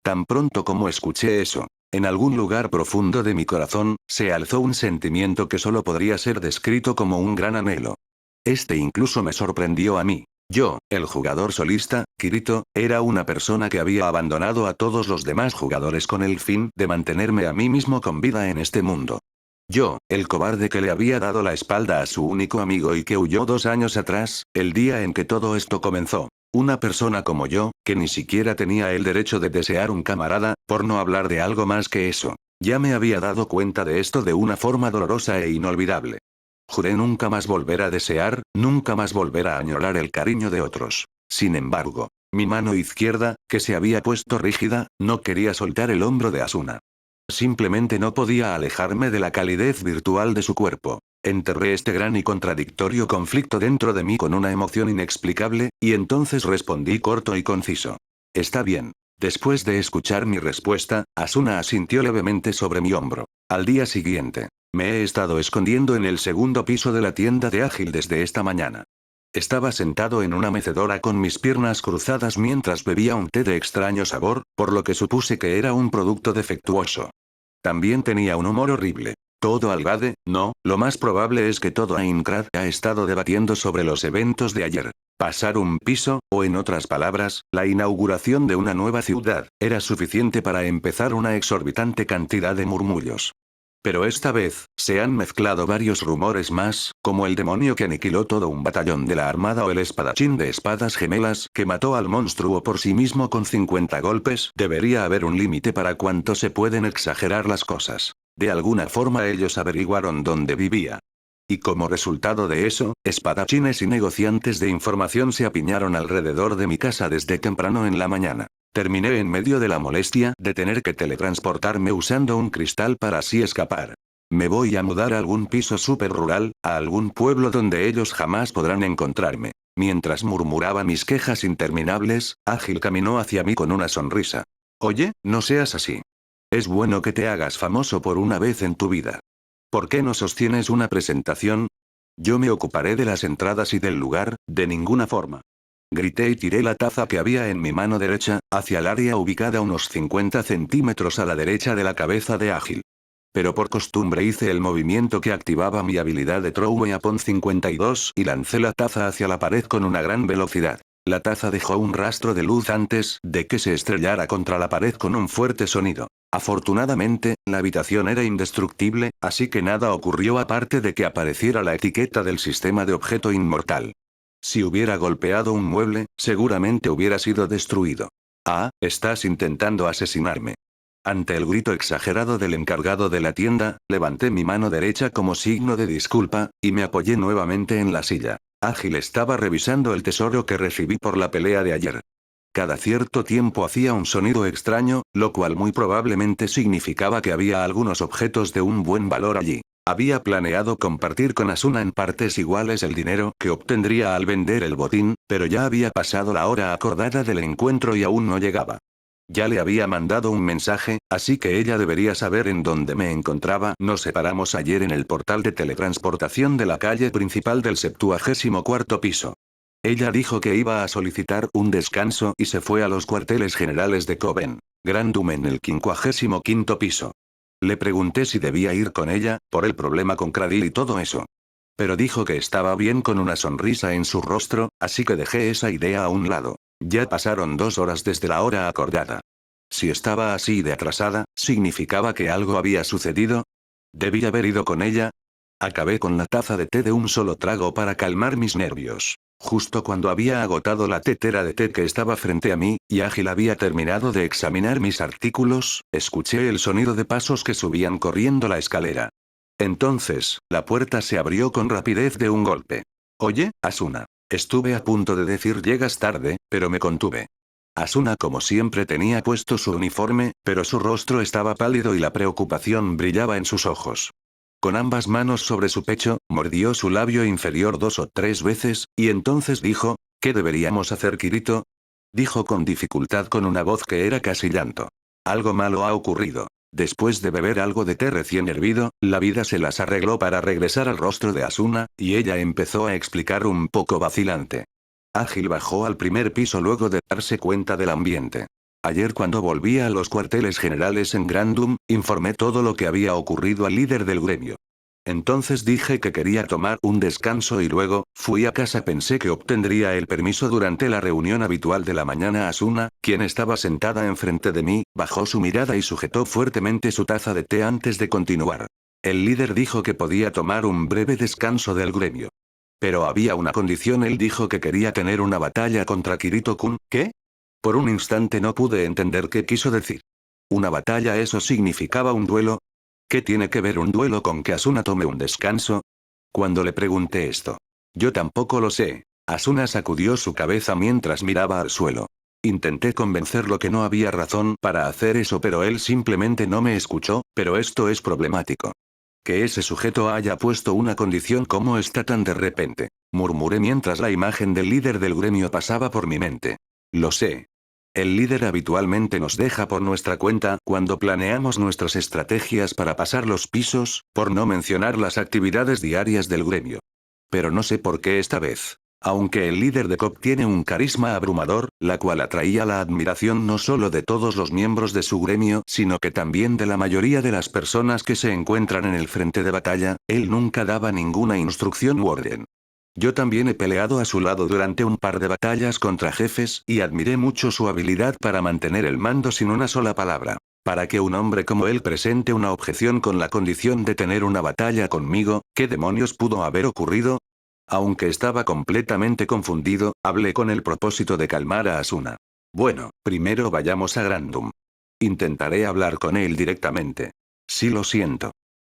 Tan pronto como escuché eso, en algún lugar profundo de mi corazón, se alzó un sentimiento que solo podría ser descrito como un gran anhelo. Este incluso me sorprendió a mí. Yo, el jugador solista, Kirito, era una persona que había abandonado a todos los demás jugadores con el fin de mantenerme a mí mismo con vida en este mundo. Yo, el cobarde que le había dado la espalda a su único amigo y que huyó 2 años atrás, el día en que todo esto comenzó. Una persona como yo, que ni siquiera tenía el derecho de desear un camarada, por no hablar de algo más que eso. Ya me había dado cuenta de esto de una forma dolorosa e inolvidable. Juré nunca más volver a desear, nunca más volver a añorar el cariño de otros. Sin embargo, mi mano izquierda, que se había puesto rígida, no quería soltar el hombro de Asuna. Simplemente no podía alejarme de la calidez virtual de su cuerpo. Enterré este gran y contradictorio conflicto dentro de mí con una emoción inexplicable, y entonces respondí corto y conciso. Está bien. Después de escuchar mi respuesta, Asuna asintió levemente sobre mi hombro. Al día siguiente, me he estado escondiendo en el 2.º piso de la tienda de Ágil desde esta mañana. Estaba sentado en una mecedora con mis piernas cruzadas mientras bebía un té de extraño sabor, por lo que supuse que era un producto defectuoso. También tenía un humor horrible. Todo Algade, no, lo más probable es que todo Aincrad ha estado debatiendo sobre los eventos de ayer. Pasar un piso, o en otras palabras, la inauguración de una nueva ciudad, era suficiente para empezar una exorbitante cantidad de murmullos. Pero esta vez, se han mezclado varios rumores más, como el demonio que aniquiló todo un batallón de la armada o el espadachín de espadas gemelas que mató al monstruo por sí mismo con 50 golpes. Debería haber un límite para cuánto se pueden exagerar las cosas. De alguna forma ellos averiguaron dónde vivía. Y como resultado de eso, espadachines y negociantes de información se apiñaron alrededor de mi casa desde temprano en la mañana. Terminé en medio de la molestia de tener que teletransportarme usando un cristal para así escapar. Me voy a mudar a algún piso súper rural, a algún pueblo donde ellos jamás podrán encontrarme. Mientras murmuraba mis quejas interminables, Ágil caminó hacia mí con una sonrisa. Oye, no seas así. Es bueno que te hagas famoso por una vez en tu vida. ¿Por qué no sostienes una presentación? Yo me ocuparé de las entradas y del lugar, de ninguna forma. Grité y tiré la taza que había en mi mano derecha, hacia el área ubicada unos 50 centímetros a la derecha de la cabeza de Ágil. Pero por costumbre hice el movimiento que activaba mi habilidad de Throw Weapon 52 y lancé la taza hacia la pared con una gran velocidad. La taza dejó un rastro de luz antes de que se estrellara contra la pared con un fuerte sonido. Afortunadamente, la habitación era indestructible, así que nada ocurrió aparte de que apareciera la etiqueta del sistema de objeto inmortal. Si hubiera golpeado un mueble, seguramente hubiera sido destruido. Ah, estás intentando asesinarme. Ante el grito exagerado del encargado de la tienda, levanté mi mano derecha como signo de disculpa, y me apoyé nuevamente en la silla. Ágil estaba revisando el tesoro que recibí por la pelea de ayer. Cada cierto tiempo hacía un sonido extraño, lo cual muy probablemente significaba que había algunos objetos de un buen valor allí. Había planeado compartir con Asuna en partes iguales el dinero que obtendría al vender el botín, pero ya había pasado la hora acordada del encuentro y aún no llegaba. Ya le había mandado un mensaje, así que ella debería saber en dónde me encontraba. Nos separamos ayer en el portal de teletransportación de la calle principal del 74º piso. Ella dijo que iba a solicitar un descanso y se fue a los cuarteles generales de Coven Grandum en el 55º piso. Le pregunté si debía ir con ella, por el problema con Cradil y todo eso. Pero dijo que estaba bien con una sonrisa en su rostro, así que dejé esa idea a un lado. Ya pasaron 2 horas desde la hora acordada. Si estaba así de atrasada, ¿significaba que algo había sucedido? ¿Debí haber ido con ella? Acabé con la taza de té de un solo trago para calmar mis nervios. Justo cuando había agotado la tetera de té que estaba frente a mí, y Ágil había terminado de examinar mis artículos, escuché el sonido de pasos que subían corriendo la escalera. Entonces, la puerta se abrió con rapidez de un golpe. Oye, Asuna. Estuve a punto de decir llegas tarde, pero me contuve. Asuna como siempre tenía puesto su uniforme, pero su rostro estaba pálido y la preocupación brillaba en sus ojos. Con ambas manos sobre su pecho, mordió su labio inferior 2 o 3 veces, y entonces dijo, ¿qué deberíamos hacer, Kirito? Dijo con dificultad con una voz que era casi llanto. Algo malo ha ocurrido. Después de beber algo de té recién hervido, la vida se las arregló para regresar al rostro de Asuna, y ella empezó a explicar un poco vacilante. Ágil bajó al primer piso luego de darse cuenta del ambiente. Ayer cuando volví a los cuarteles generales en Grandum, informé todo lo que había ocurrido al líder del gremio. Entonces dije que quería tomar un descanso y luego, fui a casa. Pensé que obtendría el permiso durante la reunión habitual de la mañana. Asuna, quien estaba sentada enfrente de mí, bajó su mirada y sujetó fuertemente su taza de té antes de continuar. El líder dijo que podía tomar un breve descanso del gremio. Pero había una condición. Él dijo que quería tener una batalla contra Kirito-kun. ¿Qué? Por un instante no pude entender qué quiso decir. ¿Una batalla? ¿Eso significaba un duelo? ¿Qué tiene que ver un duelo con que Asuna tome un descanso? Cuando le pregunté esto. Yo tampoco lo sé. Asuna sacudió su cabeza mientras miraba al suelo. Intenté convencerlo que no había razón para hacer eso, pero él simplemente no me escuchó, pero esto es problemático. Que ese sujeto haya puesto una condición como esta tan de repente. Murmuré mientras la imagen del líder del gremio pasaba por mi mente. Lo sé. El líder habitualmente nos deja por nuestra cuenta cuando planeamos nuestras estrategias para pasar los pisos, por no mencionar las actividades diarias del gremio. Pero no sé por qué esta vez. Aunque el líder de COP tiene un carisma abrumador, la cual atraía la admiración no solo de todos los miembros de su gremio, sino que también de la mayoría de las personas que se encuentran en el frente de batalla, él nunca daba ninguna instrucción u orden. Yo también he peleado a su lado durante un par de batallas contra jefes, y admiré mucho su habilidad para mantener el mando sin una sola palabra. Para que un hombre como él presente una objeción con la condición de tener una batalla conmigo, ¿qué demonios pudo haber ocurrido? Aunque estaba completamente confundido, hablé con el propósito de calmar a Asuna. Bueno, primero vayamos a Grandum. Intentaré hablar con él directamente. Sí, lo siento.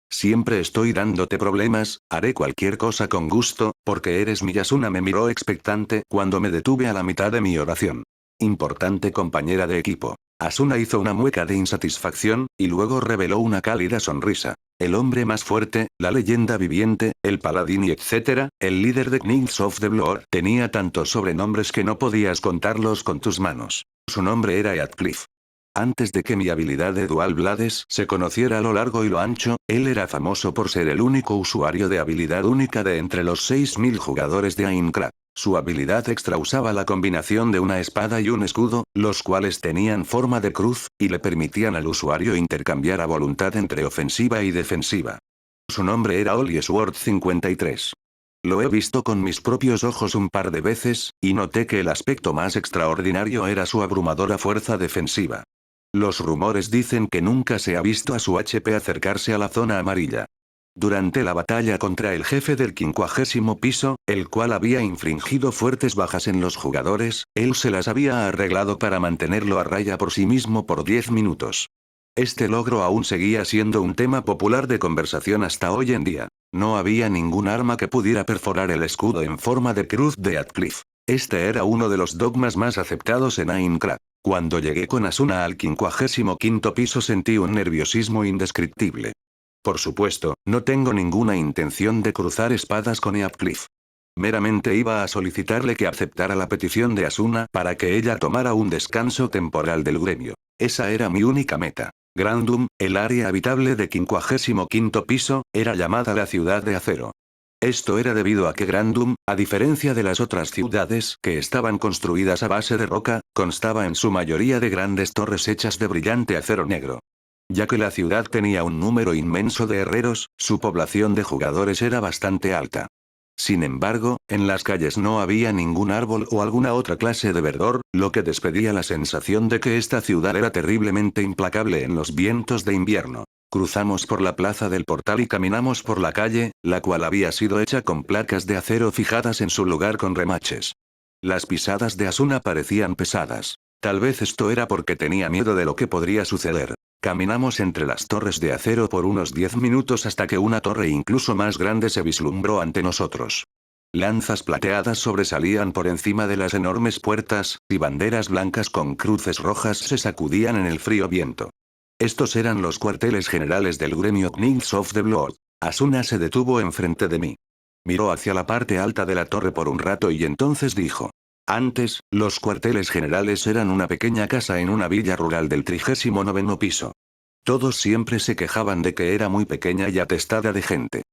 Siempre estoy dándote problemas, haré cualquier cosa con gusto, porque eres mi Asuna. Me miró expectante cuando me detuve a la mitad de mi oración. Importante compañera de equipo. Asuna hizo una mueca de insatisfacción, y luego reveló una cálida sonrisa. El hombre más fuerte, la leyenda viviente, el paladín y etc., el líder de Knights of the Blood, tenía tantos sobrenombres que no podías contarlos con tus manos. Su nombre era Heathcliff. Antes de que mi habilidad de Dual Blades se conociera a lo largo y lo ancho, él era famoso por ser el único usuario de habilidad única de entre los 6000 jugadores de Aincrad. Su habilidad extra usaba la combinación de una espada y un escudo, los cuales tenían forma de cruz, y le permitían al usuario intercambiar a voluntad entre ofensiva y defensiva. Su nombre era Holy Sword 53. Lo he visto con mis propios ojos un par de veces, y noté que el aspecto más extraordinario era su abrumadora fuerza defensiva. Los rumores dicen que nunca se ha visto a su HP acercarse a la zona amarilla. Durante la batalla contra el jefe del 50º piso, el cual había infligido fuertes bajas en los jugadores, él se las había arreglado para mantenerlo a raya por sí mismo por 10 minutos. Este logro aún seguía siendo un tema popular de conversación hasta hoy en día. No había ningún arma que pudiera perforar el escudo en forma de cruz de Heathcliff. Este era uno de los dogmas más aceptados en Aincrad. Cuando llegué con Asuna al 55º piso sentí un nerviosismo indescriptible. Por supuesto, no tengo ninguna intención de cruzar espadas con Heathcliff. Meramente iba a solicitarle que aceptara la petición de Asuna para que ella tomara un descanso temporal del gremio. Esa era mi única meta. Grandum, el área habitable de 55º piso, era llamada la Ciudad de Acero. Esto era debido a que Grandum, a diferencia de las otras ciudades que estaban construidas a base de roca, constaba en su mayoría de grandes torres hechas de brillante acero negro. Ya que la ciudad tenía un número inmenso de herreros, su población de jugadores era bastante alta. Sin embargo, en las calles no había ningún árbol o alguna otra clase de verdor, lo que despedía la sensación de que esta ciudad era terriblemente implacable en los vientos de invierno. Cruzamos por la plaza del portal y caminamos por la calle, la cual había sido hecha con placas de acero fijadas en su lugar con remaches. Las pisadas de Asuna parecían pesadas. Tal vez esto era porque tenía miedo de lo que podría suceder. Caminamos entre las torres de acero por unos 10 minutos hasta que una torre incluso más grande se vislumbró ante nosotros. Lanzas plateadas sobresalían por encima de las enormes puertas, y banderas blancas con cruces rojas se sacudían en el frío viento. Estos eran los cuarteles generales del gremio Knights of the Blood. Asuna se detuvo enfrente de mí. Miró hacia la parte alta de la torre por un rato y entonces dijo. Antes, los cuarteles generales eran una pequeña casa en una villa rural del 39º piso. Todos siempre se quejaban de que era muy pequeña y atestada de gente.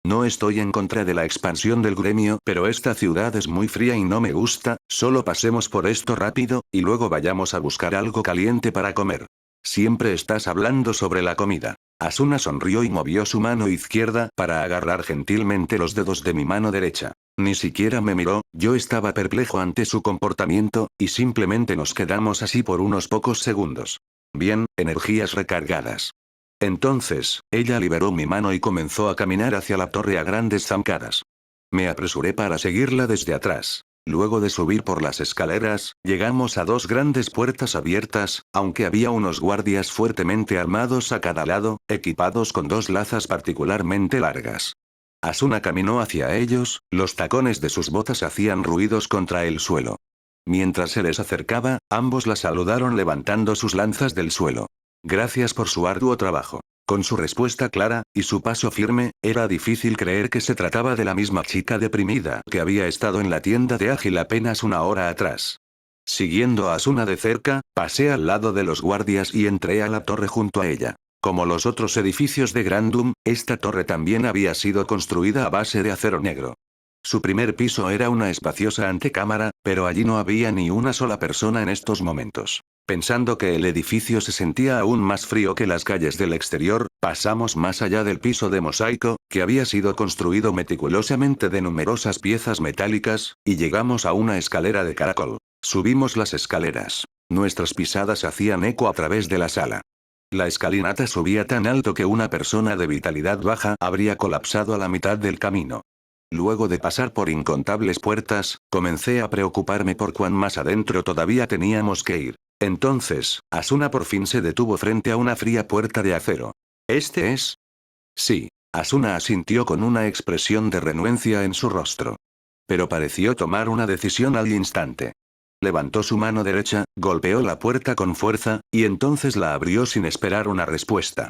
No estoy en contra de la expansión del gremio, pero esta ciudad es muy fría y no me gusta, solo pasemos por esto rápido, y luego vayamos a buscar algo caliente para comer. Siempre estás hablando sobre la comida. Asuna sonrió y movió su mano izquierda para agarrar gentilmente los dedos de mi mano derecha. Ni siquiera me miró, yo estaba perplejo ante su comportamiento, y simplemente nos quedamos así por unos pocos segundos. Bien, energías recargadas. Entonces, ella liberó mi mano y comenzó a caminar hacia la torre a grandes zancadas. Me apresuré para seguirla desde atrás. Luego de subir por las escaleras, llegamos a dos grandes puertas abiertas, aunque había unos guardias fuertemente armados a cada lado, equipados con dos lazas particularmente largas. Asuna caminó hacia ellos, los tacones de sus botas hacían ruidos contra el suelo. Mientras se les acercaba, ambos la saludaron levantando sus lanzas del suelo. Gracias por su arduo trabajo. Con su respuesta clara, y su paso firme, era difícil creer que se trataba de la misma chica deprimida que había estado en la tienda de Ágil apenas una hora atrás. Siguiendo a Asuna de cerca, pasé al lado de los guardias y entré a la torre junto a ella. Como los otros edificios de Grandum, esta torre también había sido construida a base de acero negro. Su primer piso era una espaciosa antecámara, pero allí no había ni una sola persona en estos momentos. Pensando que el edificio se sentía aún más frío que las calles del exterior, pasamos más allá del piso de mosaico, que había sido construido meticulosamente de numerosas piezas metálicas, y llegamos a una escalera de caracol. Subimos las escaleras. Nuestras pisadas hacían eco a través de la sala. La escalinata subía tan alto que una persona de vitalidad baja habría colapsado a la mitad del camino. Luego de pasar por incontables puertas, comencé a preocuparme por cuán más adentro todavía teníamos que ir. Entonces, Asuna por fin se detuvo frente a una fría puerta de acero. ¿Este es? Sí. Asuna asintió con una expresión de renuencia en su rostro. Pero pareció tomar una decisión al instante. Levantó su mano derecha, golpeó la puerta con fuerza, y entonces la abrió sin esperar una respuesta.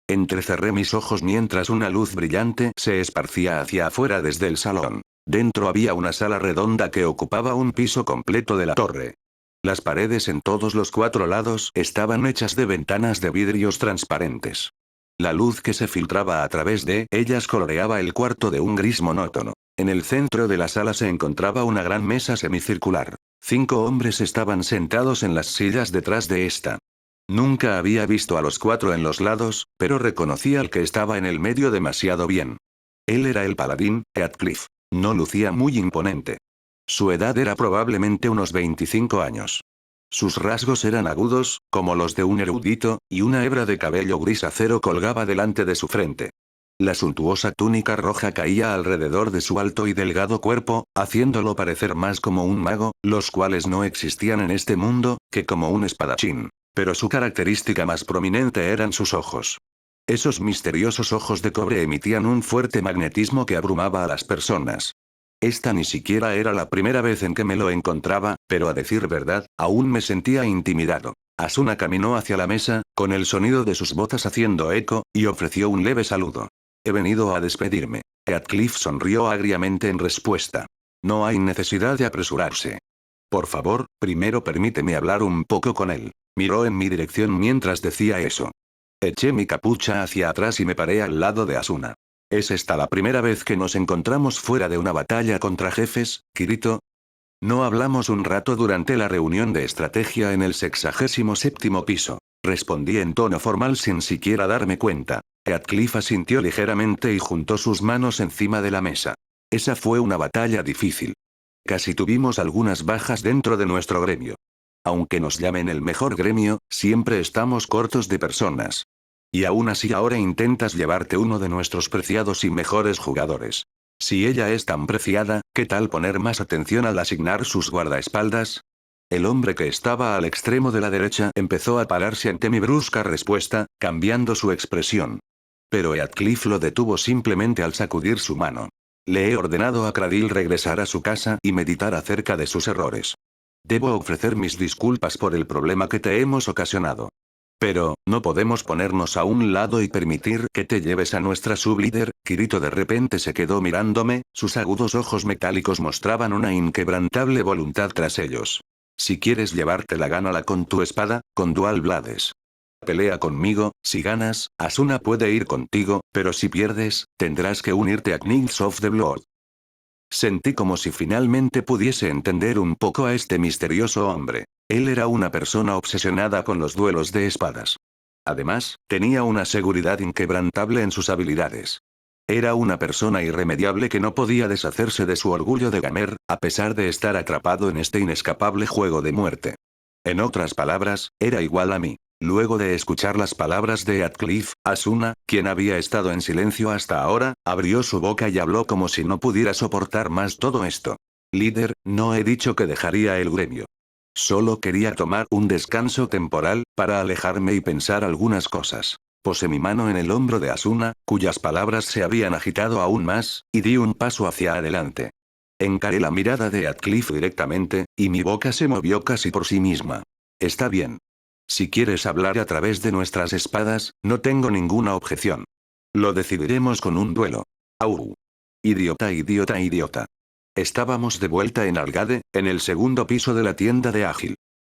Entrecerré mis ojos mientras una luz brillante se esparcía hacia afuera desde el salón. Dentro había una sala redonda que ocupaba un piso completo de la torre. Las paredes en todos los 4 lados estaban hechas de ventanas de vidrios transparentes. La luz que se filtraba a través de ellas coloreaba el cuarto de un gris monótono. En el centro de la sala se encontraba una gran mesa semicircular. 5 hombres estaban sentados en las sillas detrás de esta. Nunca había visto a los 4 en los lados, pero reconocía al que estaba en el medio demasiado bien. Él era el paladín, Heathcliff. No lucía muy imponente. Su edad era probablemente unos 25 años. Sus rasgos eran agudos, como los de un erudito, y una hebra de cabello gris acero colgaba delante de su frente. La suntuosa túnica roja caía alrededor de su alto y delgado cuerpo, haciéndolo parecer más como un mago, los cuales no existían en este mundo, que como un espadachín. Pero su característica más prominente eran sus ojos. Esos misteriosos ojos de cobre emitían un fuerte magnetismo que abrumaba a las personas. Esta ni siquiera era la primera vez en que me lo encontraba, pero a decir verdad, aún me sentía intimidado. Asuna caminó hacia la mesa, con el sonido de sus botas haciendo eco, y ofreció un leve saludo. He venido a despedirme. Heathcliff sonrió agriamente en respuesta. No hay necesidad de apresurarse. Por favor, primero permíteme hablar un poco con él. Miró en mi dirección mientras decía eso. Eché mi capucha hacia atrás y me paré al lado de Asuna. ¿Es esta la primera vez que nos encontramos fuera de una batalla contra jefes, Kirito? No hablamos un rato durante la reunión de estrategia en el 67º piso. Respondí en tono formal sin siquiera darme cuenta. Heathcliff asintió ligeramente y juntó sus manos encima de la mesa. Esa fue una batalla difícil. Casi tuvimos algunas bajas dentro de nuestro gremio. Aunque nos llamen el mejor gremio, siempre estamos cortos de personas. Y aún así ahora intentas llevarte uno de nuestros preciados y mejores jugadores. Si ella es tan preciada, ¿qué tal poner más atención al asignar sus guardaespaldas? El hombre que estaba al extremo de la derecha empezó a pararse ante mi brusca respuesta, cambiando su expresión. Pero Heathcliff lo detuvo simplemente al sacudir su mano. Le he ordenado a Cradil regresar a su casa y meditar acerca de sus errores. Debo ofrecer mis disculpas por el problema que te hemos ocasionado. Pero, no podemos ponernos a un lado y permitir que te lleves a nuestra sublíder. Kirito de repente se quedó mirándome, sus agudos ojos metálicos mostraban una inquebrantable voluntad tras ellos. Si quieres llevártela gánala con tu espada, con Dual Blades. Pelea conmigo, si ganas, Asuna puede ir contigo, pero si pierdes, tendrás que unirte a Knights of the Blood. Sentí como si finalmente pudiese entender un poco a este misterioso hombre. Él era una persona obsesionada con los duelos de espadas. Además, tenía una seguridad inquebrantable en sus habilidades. Era una persona irremediable que no podía deshacerse de su orgullo de gamer, a pesar de estar atrapado en este inescapable juego de muerte. En otras palabras, era igual a mí. Luego de escuchar las palabras de Heathcliff, Asuna, quien había estado en silencio hasta ahora, abrió su boca y habló como si no pudiera soportar más todo esto. Líder, no he dicho que dejaría el gremio. Solo quería tomar un descanso temporal, para alejarme y pensar algunas cosas. Posé mi mano en el hombro de Asuna, cuyas palabras se habían agitado aún más, y di un paso hacia adelante. Encaré la mirada de Heathcliff directamente, y mi boca se movió casi por sí misma. Está bien. Si quieres hablar a través de nuestras espadas, no tengo ninguna objeción. Lo decidiremos con un duelo. Au. Idiota, idiota, idiota. Estábamos de vuelta en Algade, en el segundo piso de la tienda de Ágil.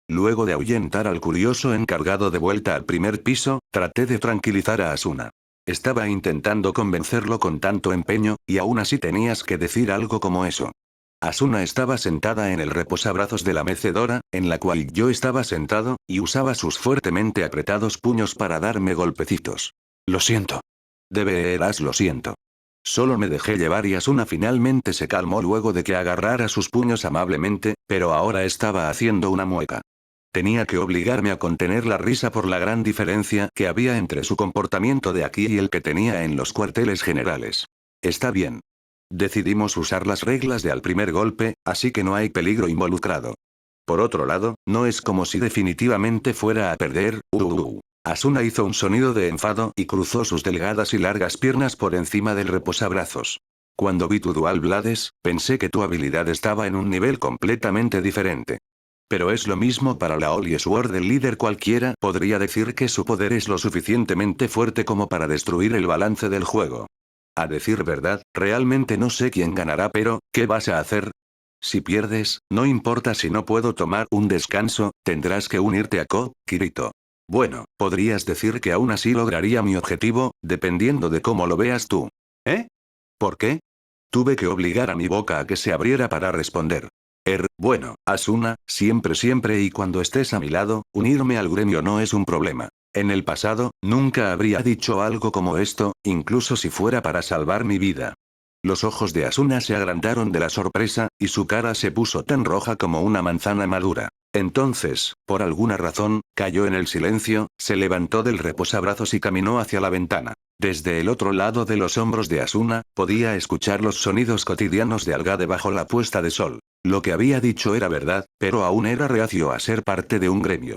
Luego de ahuyentar al curioso encargado de vuelta al primer piso, traté de tranquilizar a Asuna. Estaba intentando convencerlo con tanto empeño, y aún así tenías que decir algo como eso. Asuna estaba sentada en el reposabrazos de la mecedora, en la cual yo estaba sentado, y usaba sus fuertemente apretados puños para darme golpecitos. Lo siento. De veras lo siento. Solo me dejé llevar y Asuna finalmente se calmó luego de que agarrara sus puños amablemente, pero ahora estaba haciendo una mueca. Tenía que obligarme a contener la risa por la gran diferencia que había entre su comportamiento de aquí y el que tenía en los cuarteles generales. Está bien. Decidimos usar las reglas de al primer golpe, así que no hay peligro involucrado. Por otro lado, no es como si definitivamente fuera a perder. Asuna hizo un sonido de enfado y cruzó sus delgadas y largas piernas por encima del reposabrazos. Cuando vi tu Dual Blades, pensé que tu habilidad estaba en un nivel completamente diferente. Pero es lo mismo para la Holy Sword del líder cualquiera, podría decir que su poder es lo suficientemente fuerte como para destruir el balance del juego. A decir verdad, realmente no sé quién ganará, pero, ¿qué vas a hacer? Si pierdes, no importa si no puedo tomar un descanso, tendrás que unirte a Kirito. Bueno, podrías decir que aún así lograría mi objetivo, dependiendo de cómo lo veas tú. ¿Eh? ¿Por qué? Tuve que obligar a mi boca a que se abriera para responder. Bueno, Asuna, siempre y cuando estés a mi lado, unirme al gremio no es un problema. En el pasado, nunca habría dicho algo como esto, incluso si fuera para salvar mi vida. Los ojos de Asuna se agrandaron de la sorpresa, y su cara se puso tan roja como una manzana madura. Entonces, por alguna razón, cayó en el silencio, se levantó del reposabrazos y caminó hacia la ventana. Desde el otro lado de los hombros de Asuna, podía escuchar los sonidos cotidianos de Algade bajo la puesta de sol. Lo que había dicho era verdad, pero aún era reacio a ser parte de un gremio.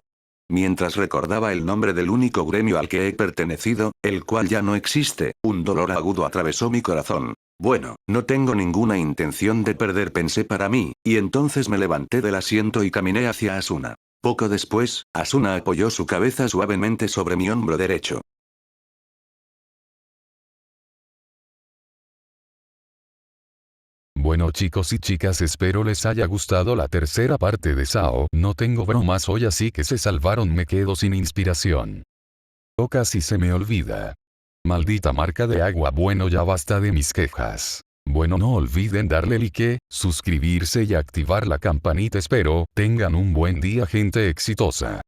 Mientras recordaba el nombre del único gremio al que he pertenecido, el cual ya no existe, un dolor agudo atravesó mi corazón. Bueno, no tengo ninguna intención de perder, pensé para mí, y entonces me levanté del asiento y caminé hacia Asuna. Poco después, Asuna apoyó su cabeza suavemente sobre mi hombro derecho. Bueno chicos y chicas, espero les haya gustado la tercera parte de Sao. No tengo bromas hoy, así que se salvaron, me quedo sin inspiración. O casi se me olvida. Maldita marca de agua. Bueno, ya basta de mis quejas. Bueno, no olviden darle like, suscribirse y activar la campanita. Espero tengan un buen día, gente exitosa.